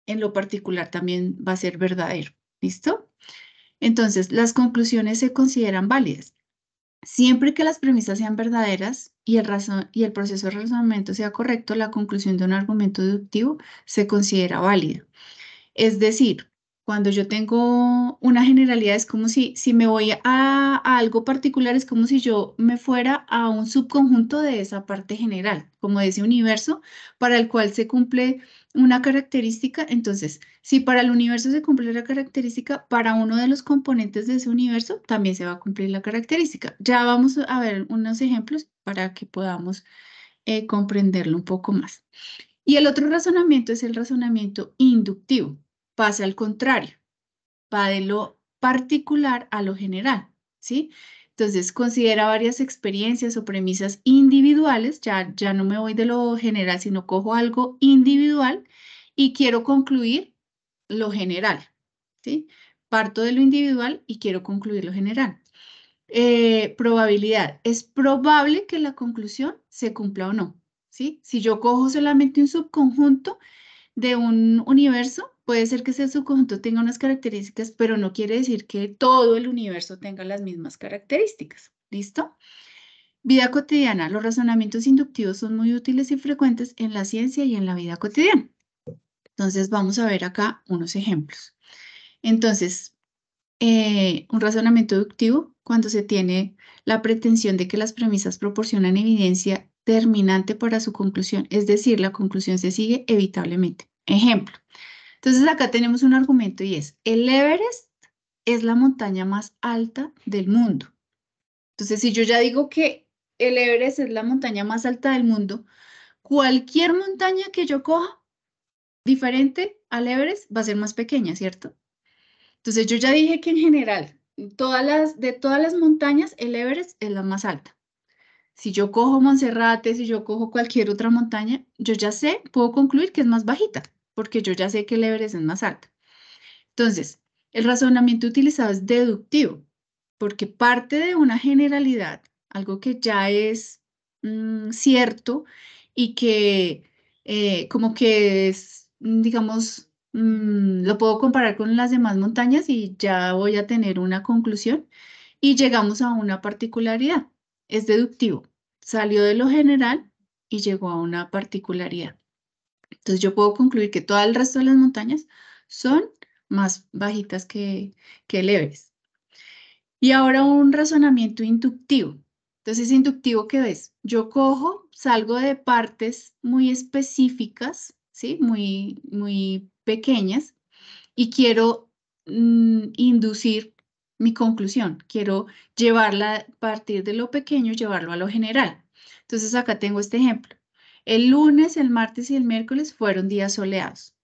en lo particular también va a ser verdadero. ¿Listo? Entonces, las conclusiones se consideran válidas. Siempre que las premisas sean verdaderas y el proceso de razonamiento sea correcto, la conclusión de un argumento deductivo se considera válida. Es decir, cuando yo tengo una generalidad, es como si me voy a algo particular, es como si yo me fuera a un subconjunto de esa parte general, como de ese universo para el cual se cumple una característica. Entonces, si para el universo se cumple la característica, para uno de los componentes de ese universo también se va a cumplir la característica. Ya vamos a ver unos ejemplos para que podamos comprenderlo un poco más. Y el otro razonamiento es el razonamiento inductivo. Pasa al contrario, va de lo particular a lo general, ¿sí? Entonces, considera varias experiencias o premisas individuales, ya no me voy de lo general, sino cojo algo individual y quiero concluir lo general, ¿sí? Parto de lo individual y quiero concluir lo general. Probabilidad. Es probable que la conclusión se cumpla o no, ¿sí? Si yo cojo solamente un subconjunto de un universo, puede ser que ese subconjunto tenga unas características, pero no quiere decir que todo el universo tenga las mismas características. ¿Listo? Vida cotidiana. Los razonamientos inductivos son muy útiles y frecuentes en la ciencia y en la vida cotidiana. Entonces, vamos a ver acá unos ejemplos. Entonces, un razonamiento deductivo cuando se tiene la pretensión de que las premisas proporcionan evidencia determinante para su conclusión, es decir, la conclusión se sigue evitablemente. Ejemplo. Entonces acá tenemos un argumento y es, el Everest es la montaña más alta del mundo. Entonces, si yo ya digo que el Everest es la montaña más alta del mundo, cualquier montaña que yo coja diferente al Everest va a ser más pequeña, ¿cierto? Entonces, yo ya dije que en general, de todas las montañas, el Everest es la más alta. Si yo cojo Monserrate, si yo cojo cualquier otra montaña, yo ya sé, puedo concluir que es más bajita, porque yo ya sé que el Everest es más alta. Entonces, el razonamiento utilizado es deductivo, porque parte de una generalidad, algo que ya es cierto y que como que es, digamos, lo puedo comparar con las demás montañas y ya voy a tener una conclusión y llegamos a una particularidad. Es deductivo. Salió de lo general y llegó a una particularidad. Entonces yo puedo concluir que todo el resto de las montañas son más bajitas que el Everest. Y ahora un razonamiento inductivo. Entonces, inductivo, ¿qué ves? Yo cojo, salgo de partes muy específicas, ¿sí? Muy pequeñas, y quiero inducir mi conclusión. Quiero llevarla a partir de lo pequeño, llevarlo a lo general. Entonces, acá tengo este ejemplo. El lunes, el martes y el miércoles fueron días soleados.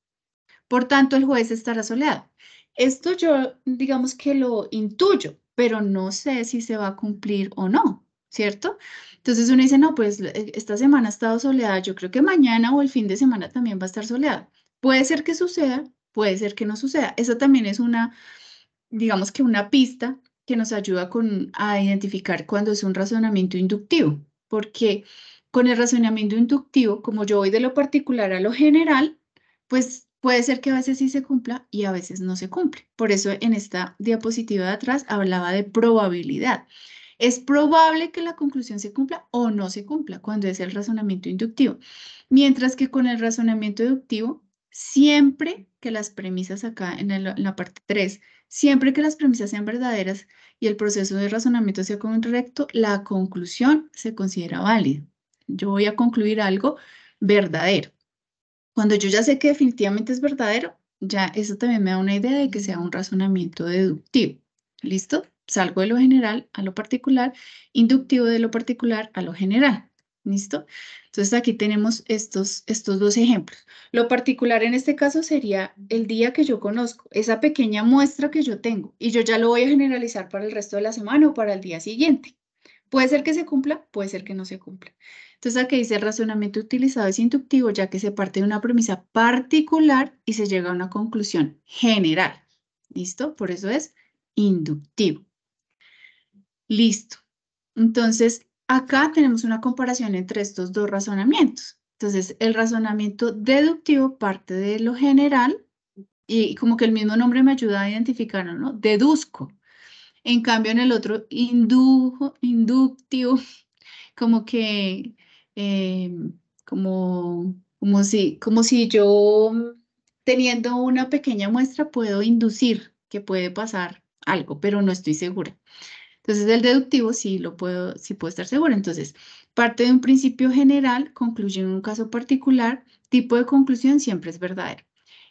Por tanto, el jueves estará soleado. Esto yo, digamos que lo intuyo, pero no sé si se va a cumplir o no, ¿cierto? Entonces uno dice, no, pues esta semana ha estado soleada, yo creo que mañana o el fin de semana también va a estar soleada. Puede ser que suceda, puede ser que no suceda. Eso también es una, digamos que una pista que nos ayuda a identificar cuando es un razonamiento inductivo, porque con el razonamiento inductivo, como yo voy de lo particular a lo general, pues puede ser que a veces sí se cumpla y a veces no se cumple. Por eso en esta diapositiva de atrás hablaba de probabilidad. Es probable que la conclusión se cumpla o no se cumpla cuando es el razonamiento inductivo. Mientras que con el razonamiento deductivo, siempre que las premisas acá en la parte 3, siempre que las premisas sean verdaderas y el proceso de razonamiento sea correcto, la conclusión se considera válida. Yo voy a concluir algo verdadero. Cuando yo ya sé que definitivamente es verdadero, ya eso también me da una idea de que sea un razonamiento deductivo. ¿Listo? Salgo de lo general a lo particular, inductivo de lo particular a lo general. ¿Listo? Entonces aquí tenemos estos dos ejemplos. Lo particular en este caso sería el día que yo conozco, esa pequeña muestra que yo tengo, y yo ya lo voy a generalizar para el resto de la semana o para el día siguiente. Puede ser que se cumpla, puede ser que no se cumpla. Entonces aquí dice el razonamiento utilizado es inductivo ya que se parte de una premisa particular y se llega a una conclusión general. ¿Listo? Por eso es inductivo. Listo. Entonces acá tenemos una comparación entre estos dos razonamientos. Entonces el razonamiento deductivo parte de lo general y como que el mismo nombre me ayuda a identificarlo, ¿no? Deduzco. En cambio en el otro inductivo como que, como si yo teniendo una pequeña muestra puedo inducir que puede pasar algo, pero no estoy segura. Entonces, el deductivo sí puedo estar segura. Entonces, parte de un principio general, concluye en un caso particular, tipo de conclusión siempre es verdadero.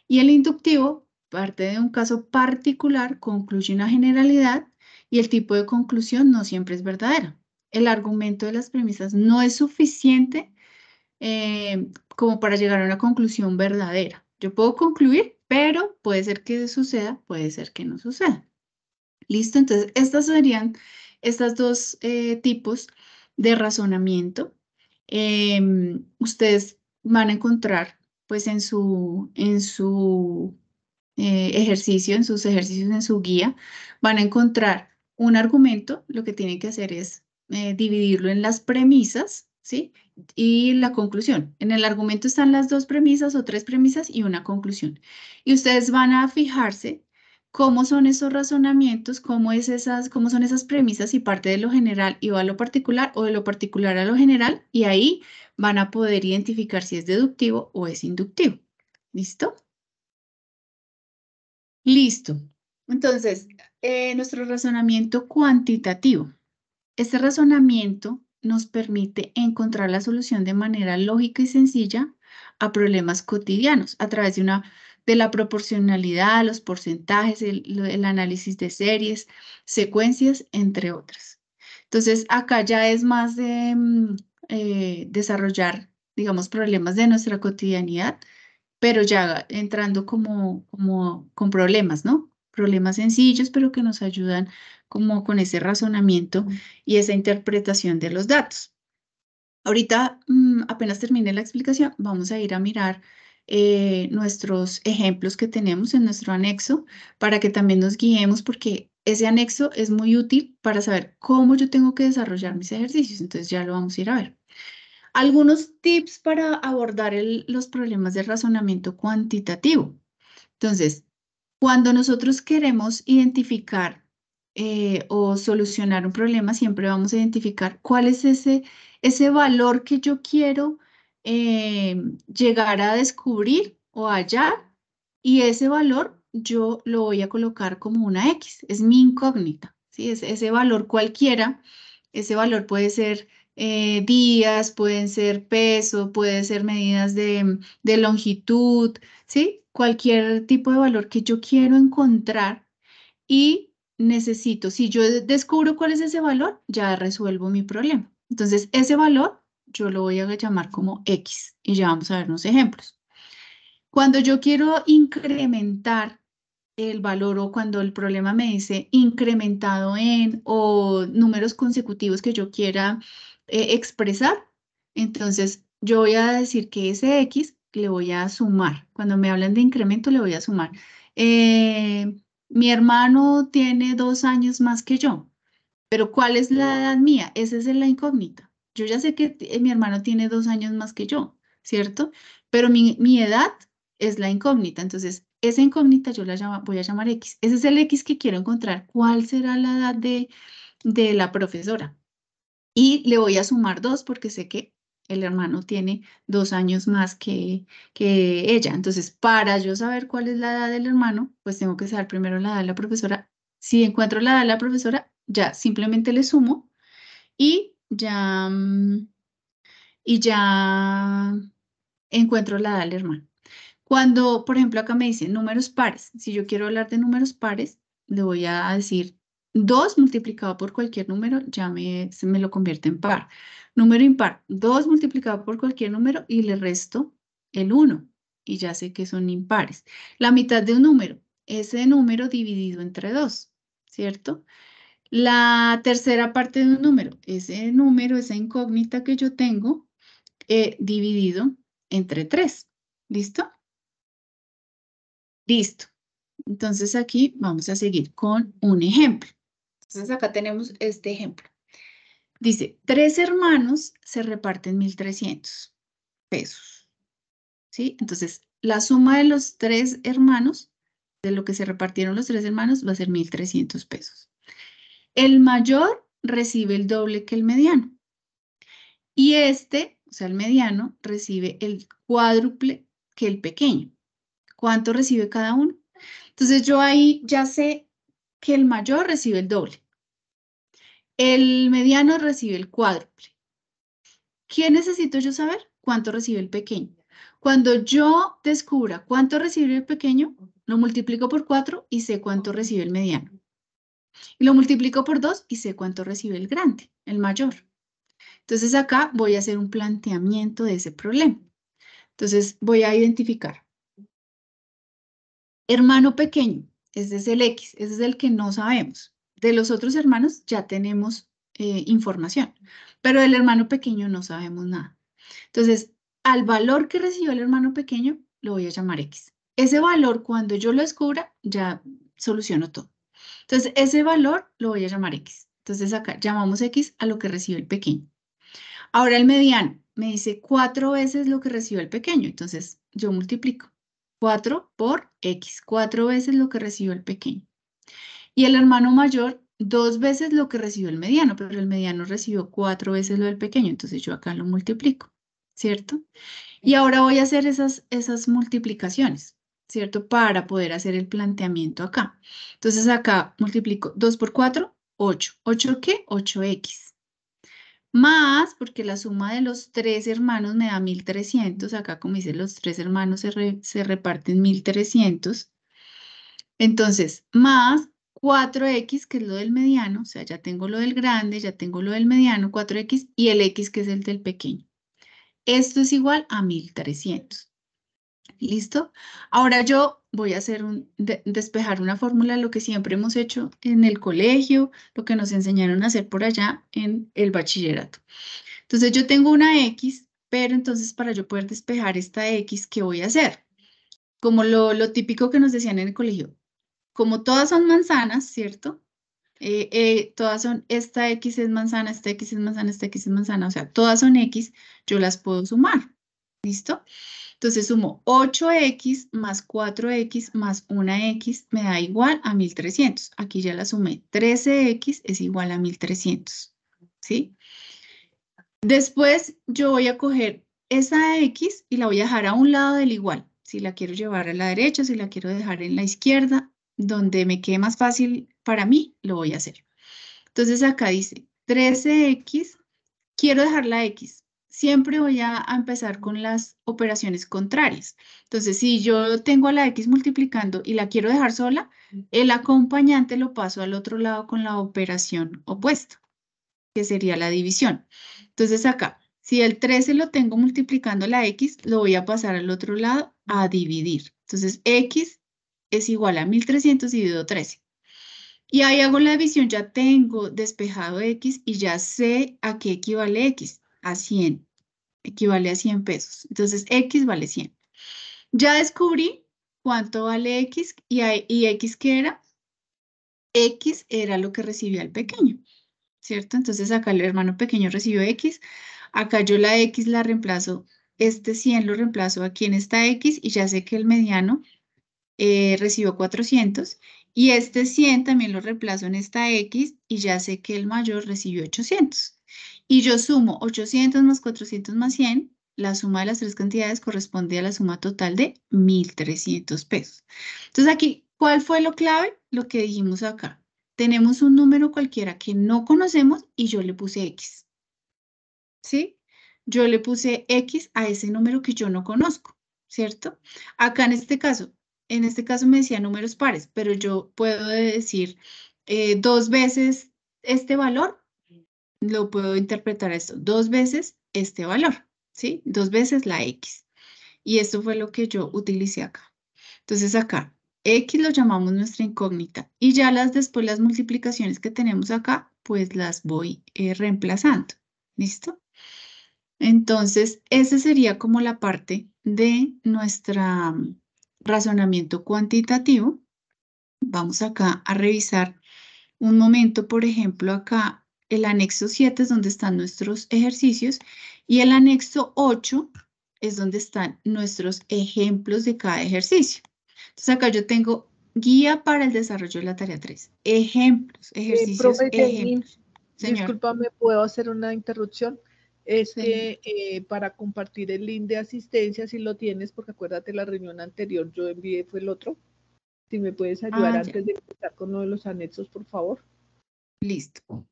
Y el inductivo, parte de un caso particular, concluye una generalidad y el tipo de conclusión no siempre es verdadero. El argumento de las premisas no es suficiente como para llegar a una conclusión verdadera. Yo puedo concluir, pero puede ser que suceda, puede ser que no suceda. ¿Listo? Entonces, estas serían estos dos tipos de razonamiento. Ustedes van a encontrar, pues, en su ejercicio, en sus ejercicios, en su guía, van a encontrar un argumento. Lo que tienen que hacer es dividirlo en las premisas, ¿sí? Y la conclusión. En el argumento están las dos premisas o tres premisas y una conclusión. Y ustedes van a fijarse cómo son esos razonamientos, cómo son esas premisas y parte de lo general y va a lo particular o de lo particular a lo general y ahí van a poder identificar si es deductivo o es inductivo. ¿Listo? Listo. Entonces, nuestro razonamiento cuantitativo. Este razonamiento nos permite encontrar la solución de manera lógica y sencilla a problemas cotidianos a través de una de la proporcionalidad, los porcentajes, el análisis de series, secuencias, entre otras. Entonces, acá ya es más de desarrollar, digamos, problemas de nuestra cotidianidad, pero ya entrando como con problemas, ¿no? Problemas sencillos, pero que nos ayudan como con ese razonamiento y esa interpretación de los datos. Ahorita, apenas termine la explicación, vamos a ir a mirar nuestros ejemplos que tenemos en nuestro anexo para que también nos guiemos, porque ese anexo es muy útil para saber cómo yo tengo que desarrollar mis ejercicios. Entonces ya lo vamos a ir a ver. Algunos tips para abordar los problemas de razonamiento cuantitativo. Entonces, cuando nosotros queremos identificar o solucionar un problema, siempre vamos a identificar cuál es ese valor que yo quiero llegar a descubrir o hallar, y ese valor yo lo voy a colocar como una X, es mi incógnita, ¿sí? Ese valor cualquiera, ese valor puede ser días, pueden ser peso, puede ser medidas de longitud, ¿sí? Cualquier tipo de valor que yo quiero encontrar y necesito, si yo descubro cuál es ese valor, ya resuelvo mi problema. Entonces, ese valor yo lo voy a llamar como X y ya vamos a ver unos ejemplos. Cuando yo quiero incrementar el valor o cuando el problema me dice incrementado en o números consecutivos que yo quiera expresar, entonces yo voy a decir que ese X le voy a sumar. Cuando me hablan de incremento le voy a sumar. Mi hermano tiene 2 años más que yo, pero ¿cuál es la edad mía? Esa es la incógnita. Yo ya sé que mi hermano tiene 2 años más que yo, ¿cierto? Pero mi edad es la incógnita. Entonces, esa incógnita yo la voy a llamar X. Ese es el X que quiero encontrar. ¿Cuál será la edad de la profesora? Y le voy a sumar 2 porque sé que el hermano tiene 2 años más que ella. Entonces, para yo saber cuál es la edad del hermano, pues tengo que saber primero la edad de la profesora. Si encuentro la edad de la profesora, ya simplemente le sumo y ya encuentro la edad del hermano. Cuando, por ejemplo, acá me dicen números pares, si yo quiero hablar de números pares, le voy a decir 2 multiplicado por cualquier número, se me lo convierte en par. Número impar, 2 multiplicado por cualquier número y le resto el 1 y ya sé que son impares. La mitad de un número, ese número dividido entre 2, ¿cierto? La tercera parte de un número, ese número, esa incógnita que yo tengo, dividido entre 3. ¿Listo? Listo. Entonces aquí vamos a seguir con un ejemplo. Entonces acá tenemos este ejemplo. Dice, 3 hermanos se reparten 1.300 pesos. ¿Sí? Entonces, la suma de los 3 hermanos, de lo que se repartieron los 3 hermanos, va a ser 1.300 pesos. El mayor recibe el doble que el mediano. Y este, o sea, el mediano, recibe el cuádruple que el pequeño. ¿Cuánto recibe cada uno? Entonces yo ahí ya sé que el mayor recibe el doble. El mediano recibe el cuádruple. ¿Qué necesito yo saber? ¿Cuánto recibe el pequeño? Cuando yo descubra cuánto recibe el pequeño, lo multiplico por 4 y sé cuánto recibe el mediano. Y lo multiplico por 2 y sé cuánto recibe el grande, el mayor. Entonces acá voy a hacer un planteamiento de ese problema. Entonces voy a identificar. Hermano pequeño, ese es el X, ese es el que no sabemos. De los otros hermanos ya tenemos información, pero del hermano pequeño no sabemos nada. Entonces, al valor que recibió el hermano pequeño, lo voy a llamar X. Ese valor, cuando yo lo descubra, ya soluciono todo. Entonces, ese valor lo voy a llamar X. Entonces, acá llamamos X a lo que recibe el pequeño. Ahora el mediano me dice 4 veces lo que recibe el pequeño. Entonces, yo multiplico 4 por X, 4 veces lo que recibió el pequeño. Y el hermano mayor, 2 veces lo que recibió el mediano, pero el mediano recibió 4 veces lo del pequeño, entonces yo acá lo multiplico, ¿cierto? Y ahora voy a hacer esas multiplicaciones, ¿cierto? Para poder hacer el planteamiento acá. Entonces acá multiplico 2 por 4, 8. ¿8 qué? 8X. más, porque la suma de los 3 hermanos me da 1300, acá como dice, los 3 hermanos se reparten 1300. Entonces, más 4x, que es lo del mediano, o sea, ya tengo lo del grande, ya tengo lo del mediano, 4x, y el x, que es el del pequeño. Esto es igual a 1300. ¿Listo? Ahora yo voy a hacer despejar una fórmula, lo que siempre hemos hecho en el colegio, lo que nos enseñaron a hacer por allá en el bachillerato. Entonces yo tengo una x, pero entonces para yo poder despejar esta x, ¿qué voy a hacer? Como lo típico que nos decían en el colegio. Como todas son manzanas, ¿cierto? Todas son, esta x es manzana, esta x es manzana, esta x es manzana, o sea, todas son x, yo las puedo sumar. ¿Listo? Entonces sumo 8x más 4x más 1x me da igual a 1300. Aquí ya la sumé. 13x es igual a 1300. ¿Sí? Después yo voy a coger esa x y la voy a dejar a un lado del igual. Si la quiero llevar a la derecha, si la quiero dejar en la izquierda, donde me quede más fácil para mí, lo voy a hacer. Entonces acá dice 13x, quiero dejar la x. Siempre voy a empezar con las operaciones contrarias. Entonces, si yo tengo a la x multiplicando y la quiero dejar sola, el acompañante lo paso al otro lado con la operación opuesta, que sería la división. Entonces acá, si el 13 lo tengo multiplicando la x, lo voy a pasar al otro lado a dividir. Entonces, x es igual a 1300 dividido 13. Y ahí hago la división, ya tengo despejado x y ya sé a qué equivale x, a 100. Equivale a 100 pesos. Entonces, x vale 100. Ya descubrí cuánto vale x y x, ¿qué era? X era lo que recibía el pequeño, ¿cierto? Entonces, acá el hermano pequeño recibió x. Acá yo la x la reemplazo, este 100 lo reemplazo aquí en esta x y ya sé que el mediano recibió 400. Y este 100 también lo reemplazo en esta x y ya sé que el mayor recibió 800. Y yo sumo 800 más 400 más 100, la suma de las tres cantidades corresponde a la suma total de 1300 pesos. Entonces aquí, ¿cuál fue lo clave? Lo que dijimos acá. Tenemos un número cualquiera que no conocemos y yo le puse x. ¿Sí? Yo le puse x a ese número que yo no conozco, ¿cierto? Acá en este caso me decía números pares, pero yo puedo decir 2 veces este valor. Lo puedo interpretar esto, 2 veces este valor, ¿sí? 2 veces la x. Y esto fue lo que yo utilicé acá. Entonces acá, x lo llamamos nuestra incógnita. Y ya después las multiplicaciones que tenemos acá, pues las voy reemplazando. ¿Listo? Entonces, esa sería como la parte de nuestro razonamiento cuantitativo. Vamos acá a revisar un momento, por ejemplo, acá el anexo 7 es donde están nuestros ejercicios y el anexo 8 es donde están nuestros ejemplos de cada ejercicio. Entonces acá yo tengo guía para el desarrollo de la tarea 3. Ejemplos, ejercicios, Profe, ejemplos. Señor. Discúlpame, ¿puedo hacer una interrupción? Es Sí. que para compartir el link de asistencia, si lo tienes, porque acuérdate la reunión anterior, yo envié, fue el otro. Si me puedes ayudar Ya. antes de empezar con uno de los anexos, por favor. Listo.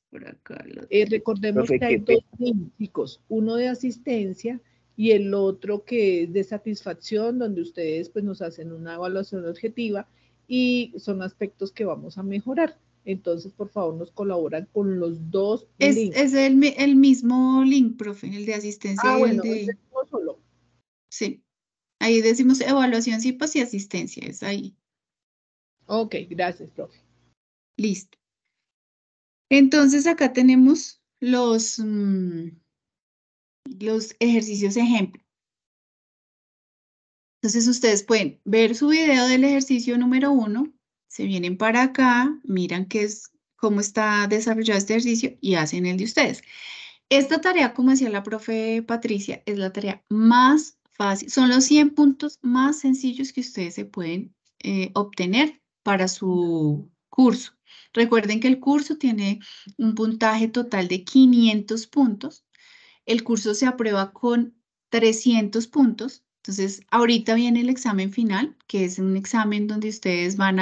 Por acá recordemos Profe, que hay dos links, chicos, uno de asistencia y el otro que es de satisfacción, donde ustedes pues nos hacen una evaluación objetiva y son aspectos que vamos a mejorar. Entonces, por favor, nos colaboran con los dos links. Es el mismo link, profe, el de asistencia y bueno, el de... es uno solo. Sí. Ahí decimos evaluación CIPAS y asistencia, es ahí. Ok, gracias, profe. Listo. Entonces acá tenemos los ejercicios ejemplo. Entonces ustedes pueden ver su video del ejercicio número 1, se vienen para acá, miran cómo está desarrollado este ejercicio y hacen el de ustedes. Esta tarea, como decía la profe Patricia, es la tarea más fácil. Son los 100 puntos más sencillos que ustedes se pueden obtener para su curso. Recuerden que el curso tiene un puntaje total de 500 puntos. El curso se aprueba con 300 puntos. Entonces, ahorita viene el examen final, que es un examen donde ustedes van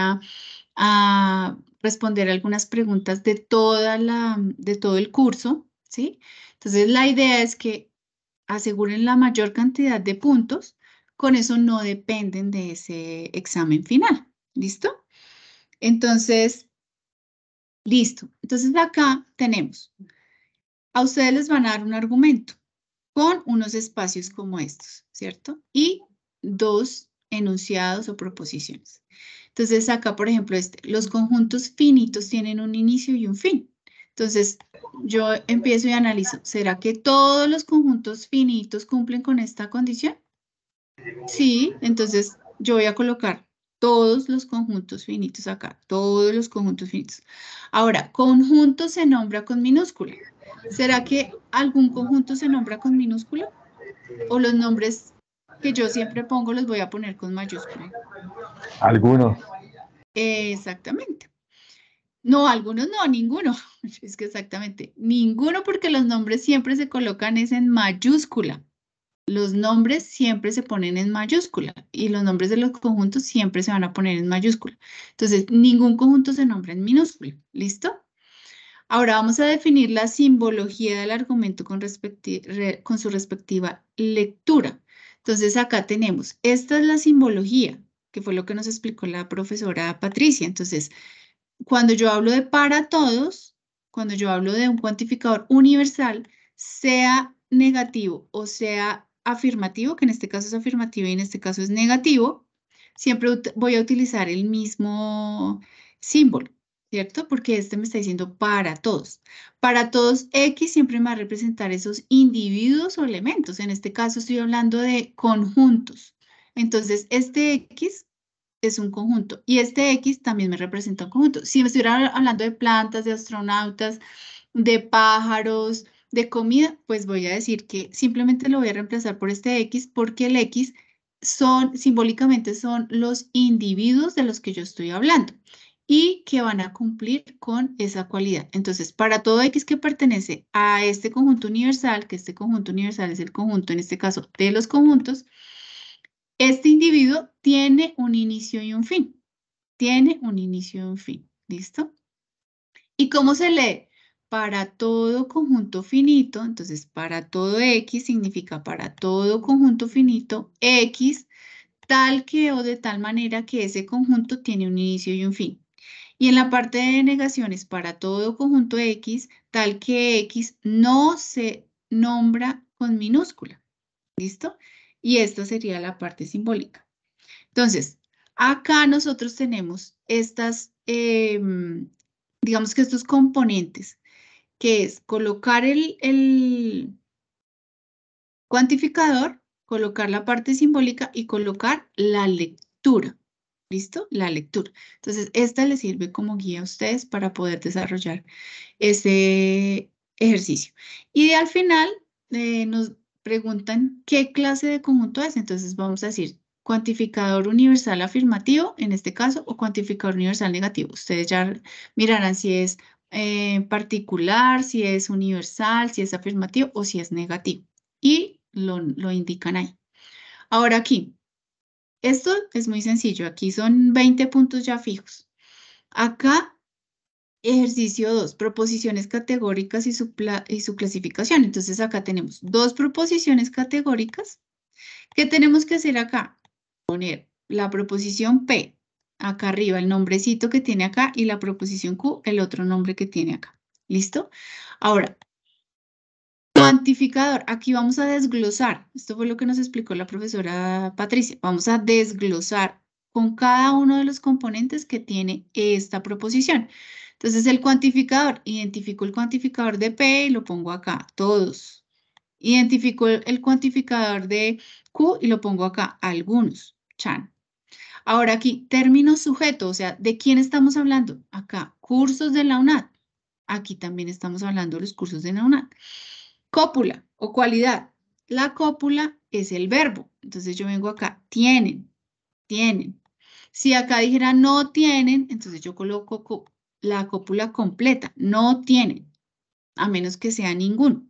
a responder algunas preguntas de todo el curso. ¿sí? Entonces, la idea es que aseguren la mayor cantidad de puntos, con eso no dependen de ese examen final, ¿listo? Entonces, listo. Entonces, acá tenemos, a ustedes les van a dar un argumento con unos espacios como estos, ¿cierto? Y 2 enunciados o proposiciones. Entonces, acá, por ejemplo, los conjuntos finitos tienen un inicio y un fin. Entonces, yo empiezo y analizo, ¿será que todos los conjuntos finitos cumplen con esta condición? Sí, entonces yo voy a colocar todos los conjuntos finitos acá, todos los conjuntos finitos. Ahora, conjunto se nombra con minúscula. ¿Será que algún conjunto se nombra con minúscula? ¿O los nombres que yo siempre pongo los voy a poner con mayúscula? Algunos. Exactamente. No, algunos no, ninguno. Es que exactamente, ninguno porque los nombres siempre se colocan es en mayúscula. Los nombres siempre se ponen en mayúscula y los nombres de los conjuntos siempre se van a poner en mayúscula. Entonces, ningún conjunto se nombra en minúscula. ¿Listo? Ahora vamos a definir la simbología del argumento con su respectiva lectura. Entonces, acá tenemos, esta es la simbología, que fue lo que nos explicó la profesora Patricia. Entonces, cuando yo hablo de para todos, cuando yo hablo de un cuantificador universal, sea negativo o sea afirmativo, que en este caso es afirmativo y en este caso es negativo, siempre voy a utilizar el mismo símbolo, ¿cierto? Porque este me está diciendo para todos. Para todos, X siempre me va a representar esos individuos o elementos. En este caso estoy hablando de conjuntos. Entonces, este X es un conjunto y este X también me representa un conjunto. Si me estuviera hablando de plantas, de astronautas, de pájaros, de comida, pues voy a decir que simplemente lo voy a reemplazar por este X porque el X simbólicamente son los individuos de los que yo estoy hablando y que van a cumplir con esa cualidad. Entonces, para todo X que pertenece a este conjunto universal, que este conjunto universal es el conjunto, en este caso, de los conjuntos, este individuo tiene un inicio y un fin. Tiene un inicio y un fin. ¿Listo? ¿Y cómo se lee? Para todo conjunto finito, entonces para todo X significa para todo conjunto finito, X tal que o de tal manera que ese conjunto tiene un inicio y un fin. Y en la parte de negaciones, para todo conjunto X, tal que X no se nombra con minúscula. ¿Listo? Y esta sería la parte simbólica. Entonces, acá nosotros tenemos estas, digamos que estos componentes, que es colocar el cuantificador, colocar la parte simbólica y colocar la lectura. ¿Listo? La lectura. Entonces, esta les sirve como guía a ustedes para poder desarrollar ese ejercicio. Y al final nos preguntan qué clase de conjunto es. Entonces, vamos a decir cuantificador universal afirmativo, en este caso, o cuantificador universal negativo. Ustedes ya mirarán si es particular, si es universal, si es afirmativo o si es negativo. Y lo indican ahí. Ahora aquí. Esto es muy sencillo, aquí son 20 puntos ya fijos. Acá, ejercicio 2, proposiciones categóricas y su clasificación. Entonces acá tenemos 2 proposiciones categóricas. ¿Qué tenemos que hacer acá? Poner la proposición P, acá arriba el nombrecito que tiene acá y la proposición Q, el otro nombre que tiene acá. ¿Listo? Ahora, cuantificador, aquí vamos a desglosar. Esto fue lo que nos explicó la profesora Patricia. Vamos a desglosar con cada uno de los componentes que tiene esta proposición. Entonces, el cuantificador, identifico el cuantificador de P y lo pongo acá, todos. Identifico el cuantificador de Q y lo pongo acá, algunos, chan. Ahora aquí, término sujeto, o sea, ¿de quién estamos hablando? Acá, cursos de la UNAD. Aquí también estamos hablando de los cursos de la UNAD. Cópula o cualidad. La cópula es el verbo. Entonces yo vengo acá, tienen, tienen. Si acá dijera no tienen, entonces yo coloco la cópula completa, no tienen, a menos que sea ninguno.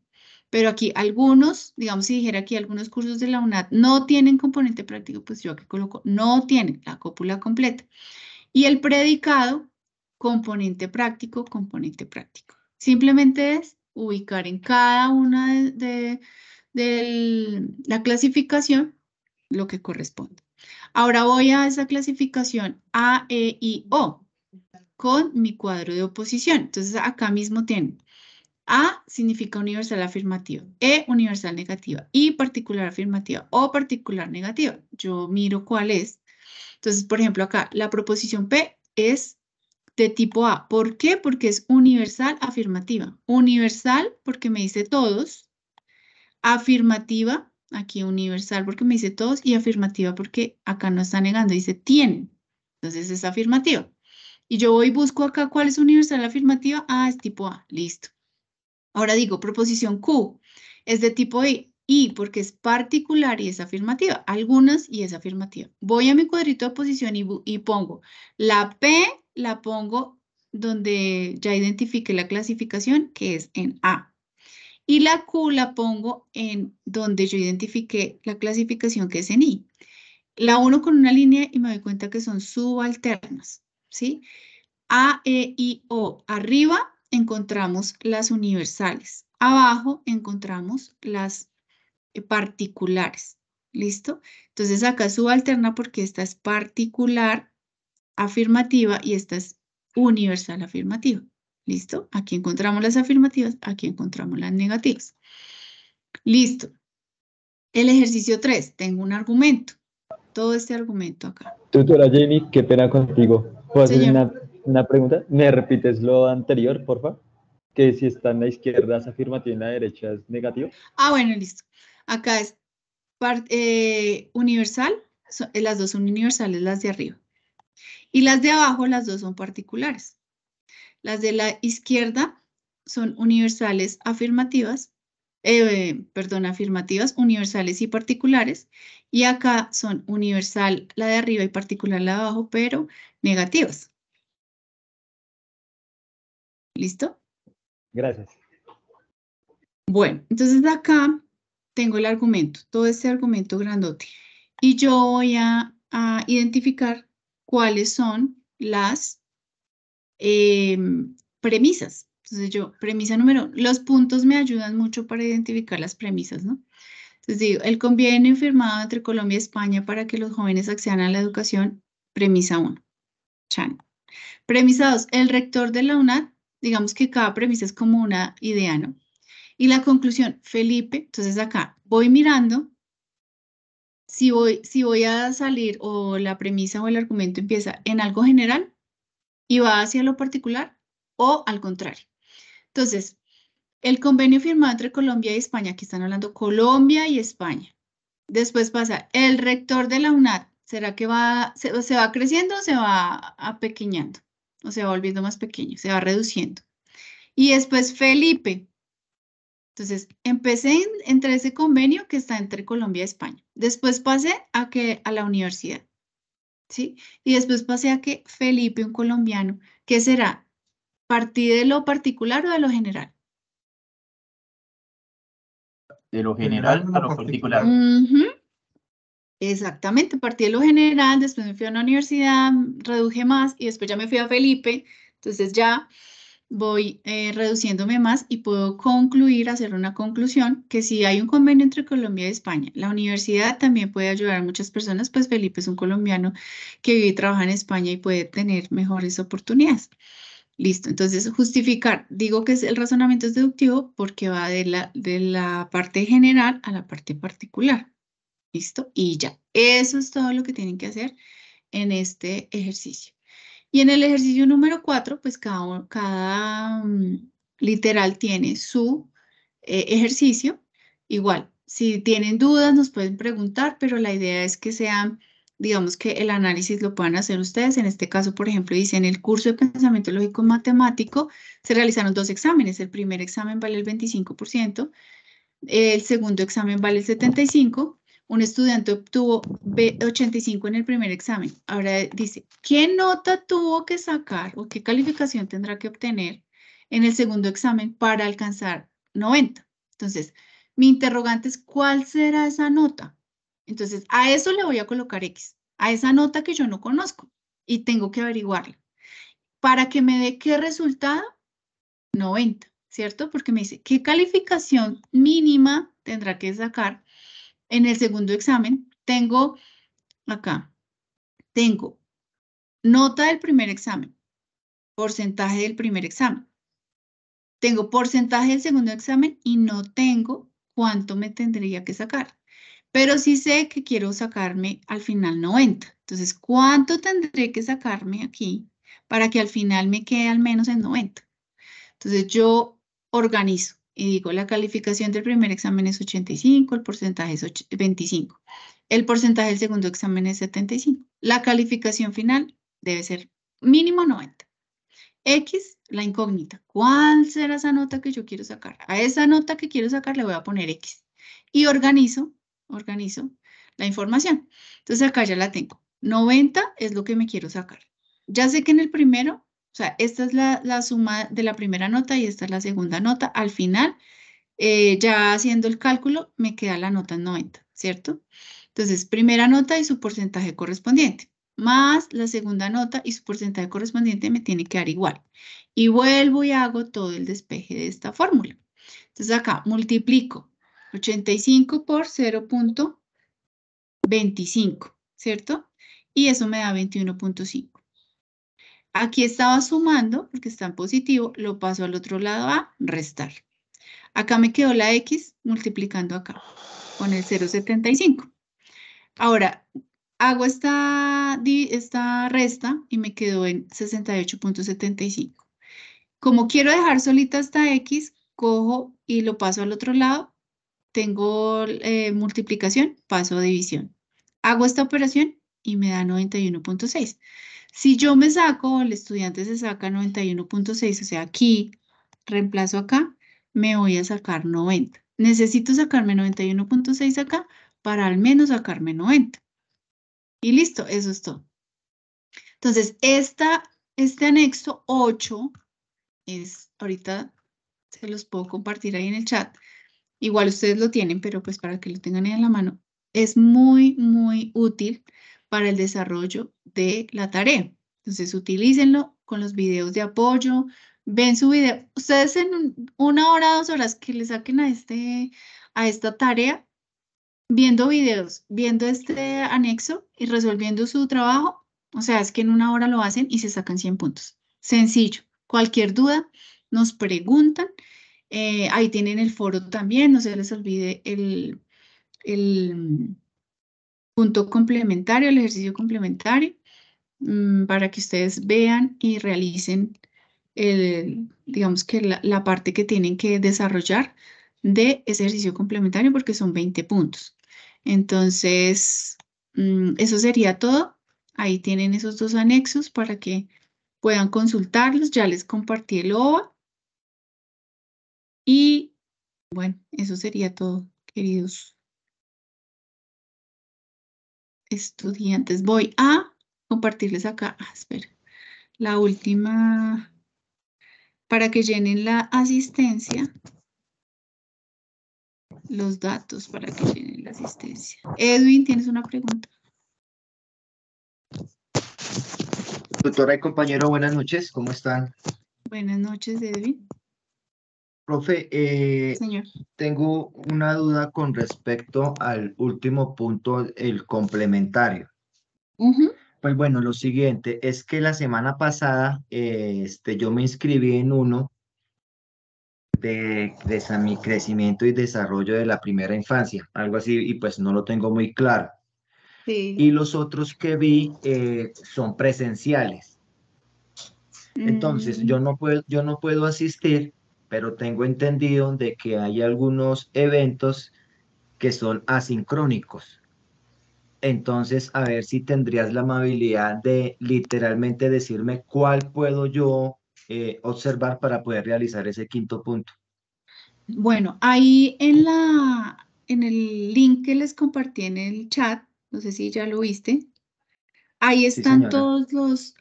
Pero aquí algunos, digamos si dijera aquí algunos cursos de la UNAD no tienen componente práctico, pues yo aquí coloco no tienen la cópula completa. Y el predicado, componente práctico, componente práctico. Simplemente es ubicar en cada una de la clasificación lo que corresponde. Ahora voy a esa clasificación A, E, I, O con mi cuadro de oposición. Entonces, acá mismo tienen A significa universal afirmativa, E universal negativa, I particular afirmativa, O particular negativa. Yo miro cuál es. Entonces, por ejemplo, acá la proposición P es de tipo A. ¿Por qué? Porque es universal afirmativa. Universal porque me dice todos. Afirmativa, aquí universal porque me dice todos. Y afirmativa porque acá no está negando, dice tienen. Entonces es afirmativa. Y yo voy y busco acá cuál es universal afirmativa. Ah, es tipo A. Listo. Ahora digo, proposición Q es de tipo I porque es particular y es afirmativa. Algunas y es afirmativa. Voy a mi cuadrito de oposición y pongo la P, la pongo donde ya identifique la clasificación, que es en A. Y la Q la pongo en donde yo identifique la clasificación, que es en I. La uno con una línea y me doy cuenta que son subalternas, ¿sí? A, E, I, O. Arriba encontramos las universales. Abajo encontramos las particulares. ¿Listo? Entonces acá subalterna porque esta es particular afirmativa y esta es universal afirmativa. ¿Listo? Aquí encontramos las afirmativas, aquí encontramos las negativas. Listo. El ejercicio 3. Tengo un argumento. Todo este argumento acá. Tutora Jenny, qué pena contigo. ¿Puedo hacer Señor. una pregunta? ¿Me repites lo anterior, por favor? Que si está en la izquierda es afirmativo y en la derecha es negativo. Ah, bueno, listo. Acá es universal. Las dos son universales, las de arriba. Y las de abajo, las dos son particulares. Las de la izquierda son universales afirmativas. Afirmativas, universales y particulares. Y acá son universal la de arriba y particular la de abajo, pero negativas. ¿Listo? Gracias. Bueno, entonces acá tengo el argumento, todo este argumento grandote. Y yo voy a identificar cuáles son las premisas. Entonces yo, premisa número 1, los puntos me ayudan mucho para identificar las premisas, ¿no? Entonces digo, el convenio firmado entre Colombia y España para que los jóvenes accedan a la educación, premisa 1. Chan. Premisa 2, el rector de la UNAD, digamos que cada premisa es como una idea, ¿no? Y la conclusión, Felipe, entonces acá voy mirando si voy a salir o la premisa o el argumento empieza en algo general y va hacia lo particular o al contrario. Entonces, el convenio firmado entre Colombia y España, aquí están hablando Colombia y España. Después pasa el rector de la UNAD. ¿Será que se va creciendo o se va apequeñando? O se va volviendo más pequeño, se va reduciendo. Y después Felipe. Entonces, empecé entre ese convenio que está entre Colombia y España. Después pasé a la universidad, ¿sí? Y después pasé a que Felipe, un colombiano, ¿qué será? ¿Partir de lo particular o de lo general? De lo general a lo particular. Exactamente, partí de lo general, después me fui a una universidad, reduje más y después ya me fui a Felipe. Entonces ya voy reduciéndome más y puedo concluir, hacer una conclusión, que si hay un convenio entre Colombia y España, la universidad también puede ayudar a muchas personas, pues Felipe es un colombiano que vive y trabaja en España y puede tener mejores oportunidades. Listo, entonces justificar, digo que el razonamiento es deductivo porque va de la parte general a la parte particular. ¿Listo? Y ya, eso es todo lo que tienen que hacer en este ejercicio. Y en el ejercicio número 4, pues cada literal tiene su ejercicio. Igual, si tienen dudas nos pueden preguntar, pero la idea es que sean, digamos que el análisis lo puedan hacer ustedes. En este caso, por ejemplo, dice en el curso de pensamiento lógico matemático se realizaron 2 exámenes. El primer examen vale el 25%, el segundo examen vale el 75%. Un estudiante obtuvo 85 en el primer examen. Ahora dice, ¿qué nota tuvo que sacar o qué calificación tendrá que obtener en el segundo examen para alcanzar 90? Entonces, mi interrogante es, ¿cuál será esa nota? Entonces, a eso le voy a colocar X, a esa nota que yo no conozco y tengo que averiguarla. Para que me dé qué resultado, 90. ¿cierto? Porque me dice, ¿qué calificación mínima tendrá que sacar en el segundo examen? Tengo acá, tengo nota del primer examen, porcentaje del primer examen. Tengo porcentaje del segundo examen y no tengo cuánto me tendría que sacar. Pero sí sé que quiero sacarme al final 90. Entonces, ¿cuánto tendré que sacarme aquí para que al final me quede al menos en 90? Entonces, yo organizo y digo, la calificación del primer examen es 85, el porcentaje es 25. El porcentaje del segundo examen es 75. La calificación final debe ser mínimo 90. X, la incógnita. ¿Cuál será esa nota que yo quiero sacar? A esa nota que quiero sacar le voy a poner X. Y organizo la información. Entonces acá ya la tengo. 90 es lo que me quiero sacar. Ya sé que en el primero, o sea, esta es la suma de la primera nota y esta es la segunda nota. Al final, ya haciendo el cálculo, me queda la nota en 90, ¿cierto? Entonces, primera nota y su porcentaje correspondiente, más la segunda nota y su porcentaje correspondiente me tiene que dar igual. Y vuelvo y hago todo el despeje de esta fórmula. Entonces, acá multiplico 85 por 0.25, ¿cierto? Y eso me da 21.5. Aquí estaba sumando, porque está en positivo, lo paso al otro lado a restar. Acá me quedó la X multiplicando acá con el 0.75. Ahora, hago esta resta y me quedó en 68.75. Como quiero dejar solita esta X, cojo y lo paso al otro lado. Tengo multiplicación, paso a división. Hago esta operación y me da 91.6. Si yo me saco, el estudiante se saca 91.6, o sea, aquí, reemplazo acá, me voy a sacar 90. Necesito sacarme 91.6 acá para al menos sacarme 90. Y listo, eso es todo. Entonces, este anexo 8 es, ahorita se los puedo compartir ahí en el chat. Igual ustedes lo tienen, pero pues para que lo tengan ahí en la mano, es muy, muy útil para el desarrollo de la tarea. Entonces, utilícenlo con los videos de apoyo. Ven su video. Ustedes en 1 hora, 2 horas que le saquen a esta tarea, viendo videos, viendo este anexo y resolviendo su trabajo, o sea, es que en 1 hora lo hacen y se sacan 100 puntos. Sencillo. Cualquier duda, nos preguntan. Ahí tienen el foro también, no se les olvide el punto complementario, el ejercicio complementario, para que ustedes vean y realicen digamos que la parte que tienen que desarrollar de ese ejercicio complementario, porque son 20 puntos. Entonces, eso sería todo. Ahí tienen esos 2 anexos para que puedan consultarlos. Ya les compartí el OVA. Y bueno, eso sería todo, queridos estudiantes. Voy a compartirles acá, espera, la última, para que llenen la asistencia, los datos para que llenen la asistencia. Edwin, ¿tienes una pregunta? Tutora y compañero, buenas noches, ¿cómo están? Buenas noches, Edwin. Profe, Señor. tengo una duda con respecto al último punto, el complementario. Pues bueno, lo siguiente es que la semana pasada yo me inscribí en uno de mi crecimiento y desarrollo de la primera infancia, algo así, y pues no lo tengo muy claro. Sí. Y los otros que vi son presenciales. Entonces, yo no puedo asistir, pero tengo entendido de que hay algunos eventos que son asincrónicos. Entonces, a ver si tendrías la amabilidad de literalmente decirme cuál puedo yo observar para poder realizar ese quinto punto. Bueno, ahí en el link que les compartí en el chat, no sé si ya lo viste, ahí están los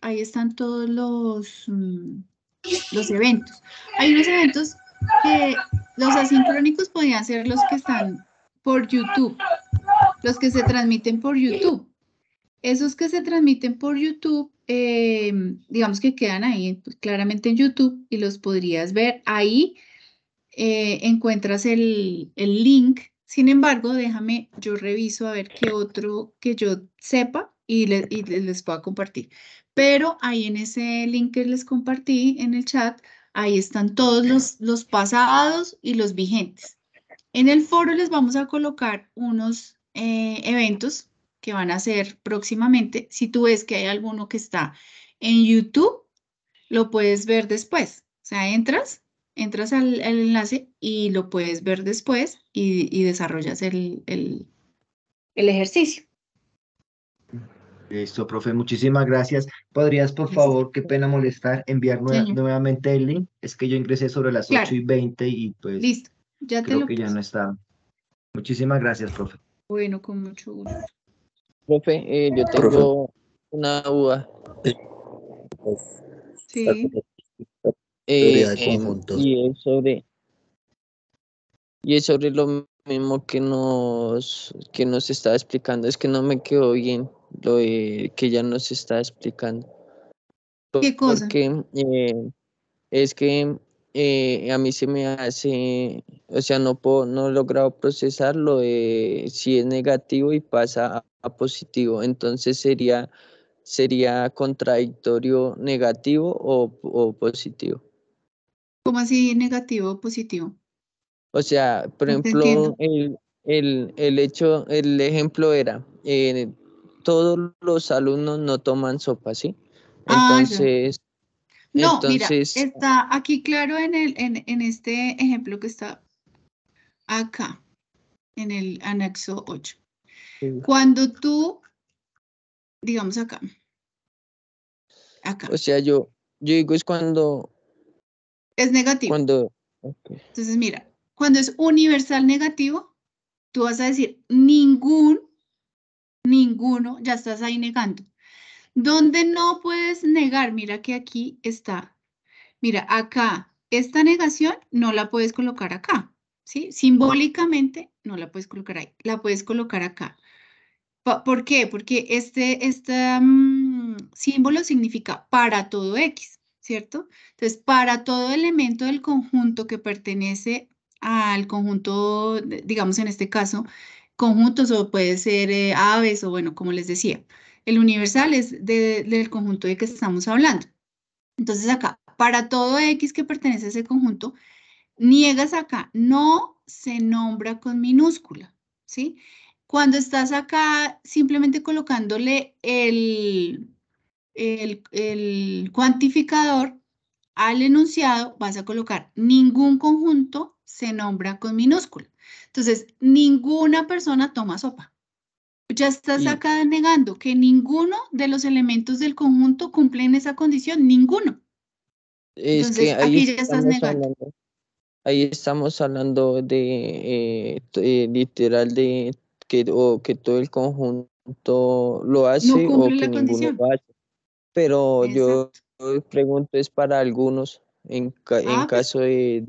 eventos. Hay unos eventos que los asincrónicos podrían ser los que están por YouTube, los que se transmiten por YouTube. Esos que se transmiten por YouTube, digamos que quedan ahí pues, claramente en YouTube y los podrías ver ahí. encuentras el link. Sin embargo, déjame, yo reviso a ver qué otro que yo sepa y les pueda compartir. Pero ahí en ese link que les compartí en el chat, ahí están todos los pasados y los vigentes. En el foro les vamos a colocar unos eventos que van a ser próximamente. Si tú ves que hay alguno que está en YouTube, lo puedes ver después. O sea, entras al enlace y lo puedes ver después y desarrollas el ejercicio. Listo, profe, muchísimas gracias. ¿Podrías, por Listo. favor, qué pena molestar, enviar Señor. nuevamente el link? Es que yo ingresé sobre las Claro. 8:20 y pues Listo, ya te creo lo que ya puse. no está. Muchísimas gracias, profe. Bueno, con mucho gusto. Profe, yo tengo una duda. Sí. Teoría de conjuntos. Y es sobre lo mismo que nos estaba explicando. Es que no me quedó bien lo que ya nos está explicando. ¿Qué cosa? Porque es que a mí se me hace, o sea, no he logrado procesar lo de si es negativo y pasa a positivo. Entonces sería contradictorio negativo o positivo. ¿Cómo así negativo o positivo? O sea, por No te ejemplo, entiendo. el ejemplo era, todos los alumnos no toman sopa, ¿sí? Ah, ya. Entonces, No, mira, está aquí claro en este ejemplo que está acá, en el anexo 8. Cuando tú, digamos acá. O sea, yo digo es cuando... Es negativo. Okay. Entonces, mira, cuando es universal negativo, tú vas a decir ninguno, ya estás ahí negando. Donde no puedes negar, mira que aquí está. Mira, acá, esta negación no la puedes colocar acá, ¿sí? Simbólicamente no la puedes colocar ahí, la puedes colocar acá. ¿Por qué? Porque este símbolo significa para todo X, ¿cierto? Entonces, para todo elemento del conjunto que pertenece al conjunto, digamos en este caso, conjuntos o puede ser aves o bueno, como les decía, el universal es del conjunto de que estamos hablando. Entonces acá, para todo X que pertenece a ese conjunto, niegas acá, no se nombra con minúscula, ¿sí? Cuando estás acá simplemente colocándole el cuantificador al enunciado, vas a colocar ningún conjunto se nombra con minúscula. Entonces, ninguna persona toma sopa. Ya estás acá negando que ninguno de los elementos del conjunto cumplen esa condición, ninguno. Es Entonces, que ahí aquí ya estás negando. Ahí estamos hablando de literal de que todo el conjunto lo hace No cumple o que la ninguno condición. lo hace. Pero yo Exacto. pregunto es para algunos en Pues, caso de...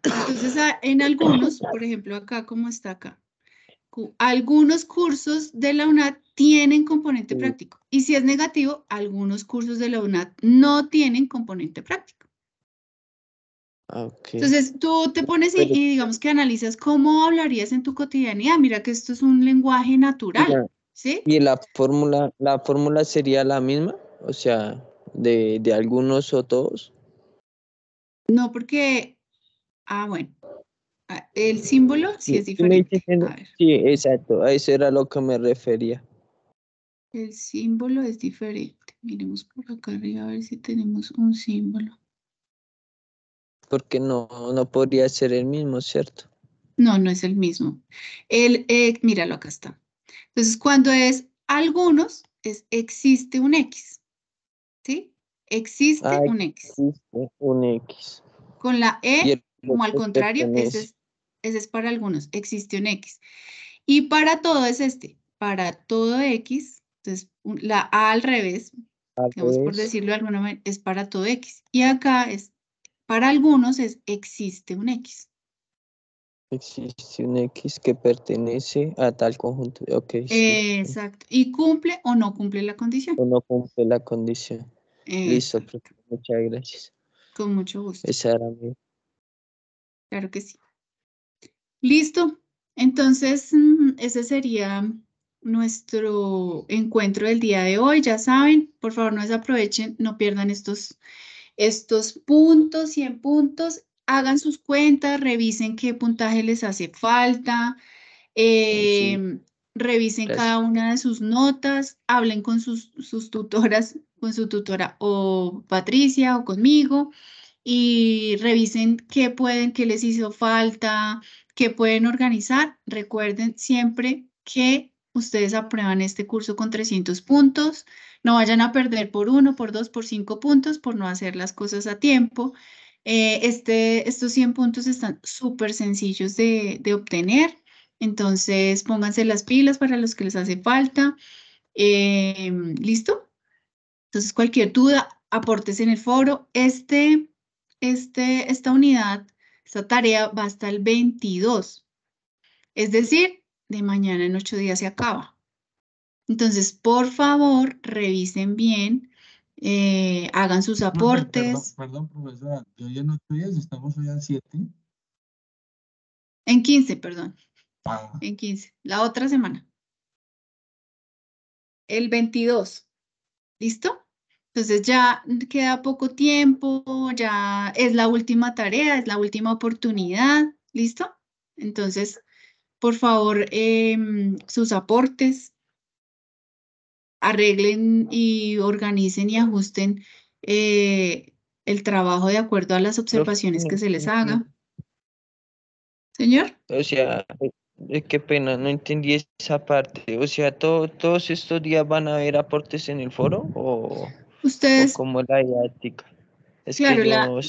entonces, en algunos, por ejemplo, acá como está acá, algunos cursos de la UNAD tienen componente práctico. Y si es negativo, algunos cursos de la UNAD no tienen componente práctico. Okay. Entonces, tú te pones y digamos que analizas cómo hablarías en tu cotidianidad. Mira que esto es un lenguaje natural, ¿sí? ¿Y la fórmula sería la misma? O sea, de algunos o todos. No, porque, bueno, el símbolo sí es diferente. A ver. Sí, exacto, a eso era lo que me refería. El símbolo es diferente. Miremos por acá arriba a ver si tenemos un símbolo. Porque no podría ser el mismo, ¿cierto? No, no es el mismo. Míralo, acá está. Entonces, cuando es algunos, existe un X, ¿sí? Existe un X. Existe un X. Con la E, como al otro contrario, ese es para algunos, existe un X. Y para todo es para todo X, entonces la A al revés, digamos por decirlo de alguna manera, es para todo X. Y acá es, para algunos existe un X. Existe un X que pertenece a tal conjunto. Okay, sí. Exacto. Y cumple o no cumple la condición. O no cumple la condición. Listo, profe. Muchas gracias. Con mucho gusto. Esa era mi Claro que sí. Listo. Entonces, ese sería nuestro encuentro del día de hoy. Ya saben, por favor, no desaprovechen, no pierdan estos puntos, 100 puntos. Hagan sus cuentas, revisen qué puntaje les hace falta. Revisen Gracias. cada una de sus notas, hablen con sus tutoras, con su tutora o Patricia o conmigo y revisen qué les hizo falta, qué pueden organizar. Recuerden siempre que ustedes aprueban este curso con 300 puntos. No vayan a perder por 1, por 2, por 5 puntos por no hacer las cosas a tiempo. Estos 100 puntos están súper sencillos de obtener. Entonces, pónganse las pilas para los que les hace falta. ¿Listo? Entonces, cualquier duda, aportes en el foro. Esta unidad, esta tarea va hasta el 22. Es decir, de mañana en 8 días se acaba. Entonces, por favor, revisen bien, hagan sus aportes. Perdón, profesora, de hoy en 8 días estamos hoy al 7. En 15, perdón. Ah, En 15, la otra semana. El 22. ¿Listo? Entonces ya queda poco tiempo, ya es la última tarea, es la última oportunidad. ¿Listo? Entonces, por favor, sus aportes, arreglen y organicen y ajusten el trabajo de acuerdo a las observaciones que se les haga. Señor. O sea, qué pena, no entendí esa parte. O sea, todos estos días van a haber aportes en el foro o Ustedes, como la didáctica. Es claro, que yo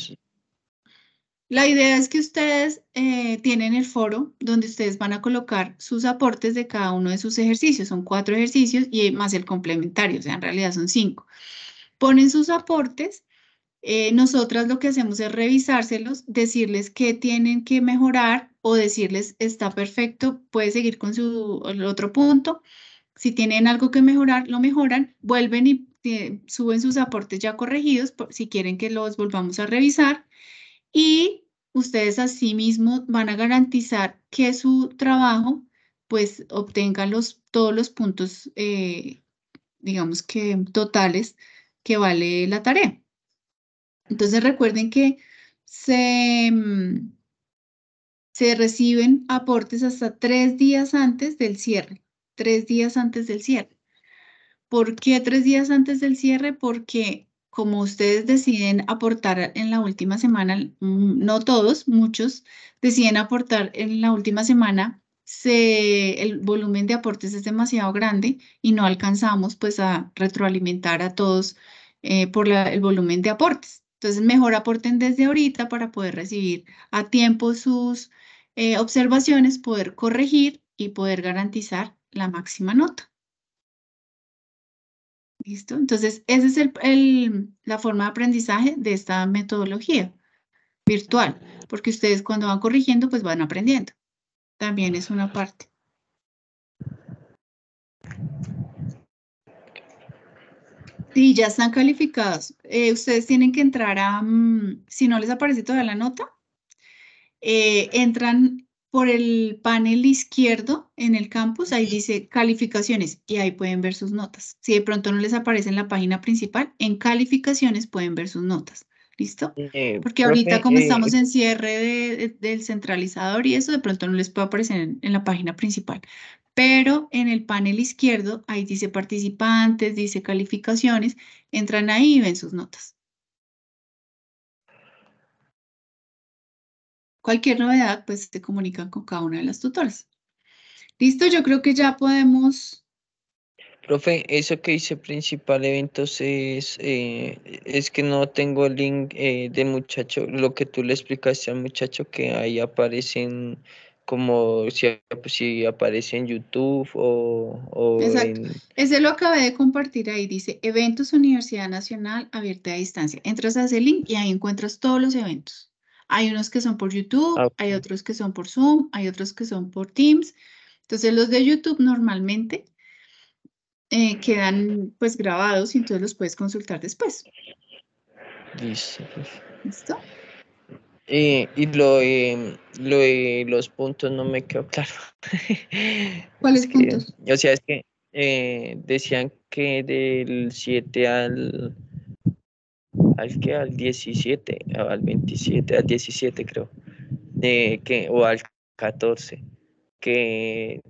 la idea es que ustedes tienen el foro donde ustedes van a colocar sus aportes de cada uno de sus ejercicios. Son 4 ejercicios y más el complementario, o sea, en realidad son 5. Ponen sus aportes. Nosotras lo que hacemos es revisárselos, decirles qué tienen que mejorar o decirles está perfecto, puede seguir con el otro punto. Si tienen algo que mejorar, lo mejoran, vuelven y suben sus aportes ya corregidos si quieren que los volvamos a revisar. Y ustedes asimismo van a garantizar que su trabajo pues obtenga todos los puntos, digamos que totales que vale la tarea. Entonces recuerden que se reciben aportes hasta 3 días antes del cierre. 3 días antes del cierre. ¿Por qué 3 días antes del cierre? Porque como ustedes deciden aportar en la última semana, no todos, muchos deciden aportar en la última semana, el volumen de aportes es demasiado grande y no alcanzamos pues a retroalimentar a todos por el volumen de aportes. Entonces, mejor aporten desde ahorita para poder recibir a tiempo sus observaciones, poder corregir y poder garantizar la máxima nota. ¿Listo? Entonces, esa es la forma de aprendizaje de esta metodología virtual, porque ustedes cuando van corrigiendo, pues van aprendiendo. También es una parte. Sí, ya están calificados. Ustedes tienen que entrar si no les aparece todavía la nota, entran por el panel izquierdo en el campus, ahí dice calificaciones y ahí pueden ver sus notas. Si de pronto no les aparece en la página principal, en calificaciones pueden ver sus notas. ¿Listo? Porque ahorita profe, como estamos en cierre del centralizador y eso, de pronto no les puede aparecer en la página principal. Pero en el panel izquierdo, ahí dice participantes, dice calificaciones, entran ahí y ven sus notas. Cualquier novedad, pues se comunican con cada una de las tutoras. Listo, yo creo que ya podemos. Profe, eso que dice principal eventos es que no tengo el link del muchacho, lo que tú le explicaste al muchacho que ahí aparecen como si aparece en YouTube o Exacto. en... Ese lo acabé de compartir ahí, dice Eventos Universidad Nacional Abierta a Distancia. Entras a ese link y ahí encuentras todos los eventos. Hay unos que son por YouTube, hay otros que son por Zoom, hay otros que son por Teams. Entonces los de YouTube normalmente quedan pues grabados y entonces los puedes consultar después. Listo. ¿Listo? Y lo de los puntos no me quedó claro. ¿Cuáles Es que, puntos? o sea, es que decían que del 7 al 17, o al 27, al 17 creo, o al 14, que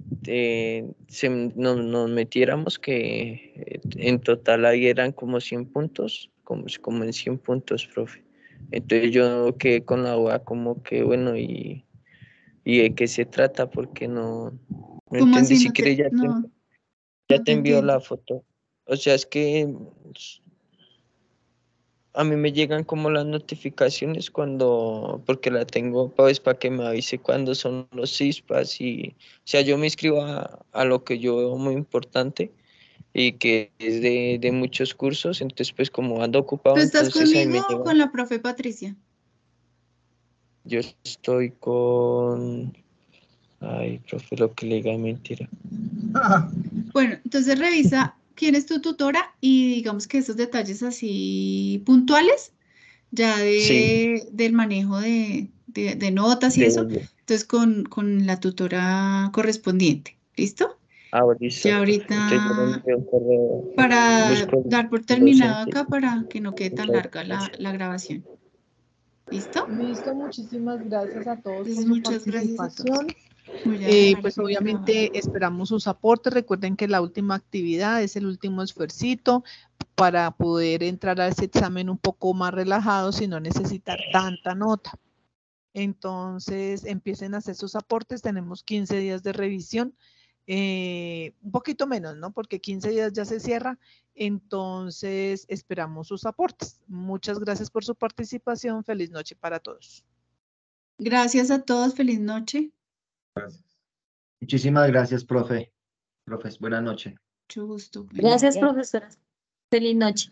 nos metiéramos que en total ahí eran como 100 puntos, como en 100 puntos, profe. Entonces yo quedé con la duda como que, bueno, ¿y de qué se trata? Porque no ¿Cómo entendí. así? Si quieres ya No te te envío entiendo. la foto. O sea, es que a mí me llegan como las notificaciones porque la tengo pues para que me avise cuando son los CISPAS o sea, yo me inscribo a lo que yo veo muy importante y que es de muchos cursos, entonces pues como ando ocupado, ¿Tú estás entonces ahí conmigo me o llega. con la profe Patricia? Yo estoy con... Ay, profe, lo que le diga es mentira. Bueno, entonces revisa quién es tu tutora y digamos que esos detalles así puntuales, ya Sí, del manejo de notas y eso, entonces con la tutora correspondiente. ¿Listo? listo, Ya profe. Entonces yo le ahorita, envío un correo, para busco dar por el terminado docente. acá para que no quede tan Muchas larga gracias. la grabación. ¿Listo? Listo, muchísimas gracias a todos por Entonces, su muchas gracias a todos. participación. Voy a dejar Pues de grabar. obviamente esperamos sus aportes. Recuerden que la última actividad es el último esfuercito para poder entrar a ese examen un poco más relajado y no necesitar tanta nota. Entonces empiecen a hacer sus aportes. Tenemos 15 días de revisión. Un poquito menos, ¿no? Porque 15 días ya se cierra. Entonces esperamos sus aportes. Muchas gracias por su participación. Feliz noche para todos. Gracias a todos. Feliz noche. Muchísimas gracias, profe. Profes, buenas noches. Mucho gusto. Gracias, profesora. Feliz noche.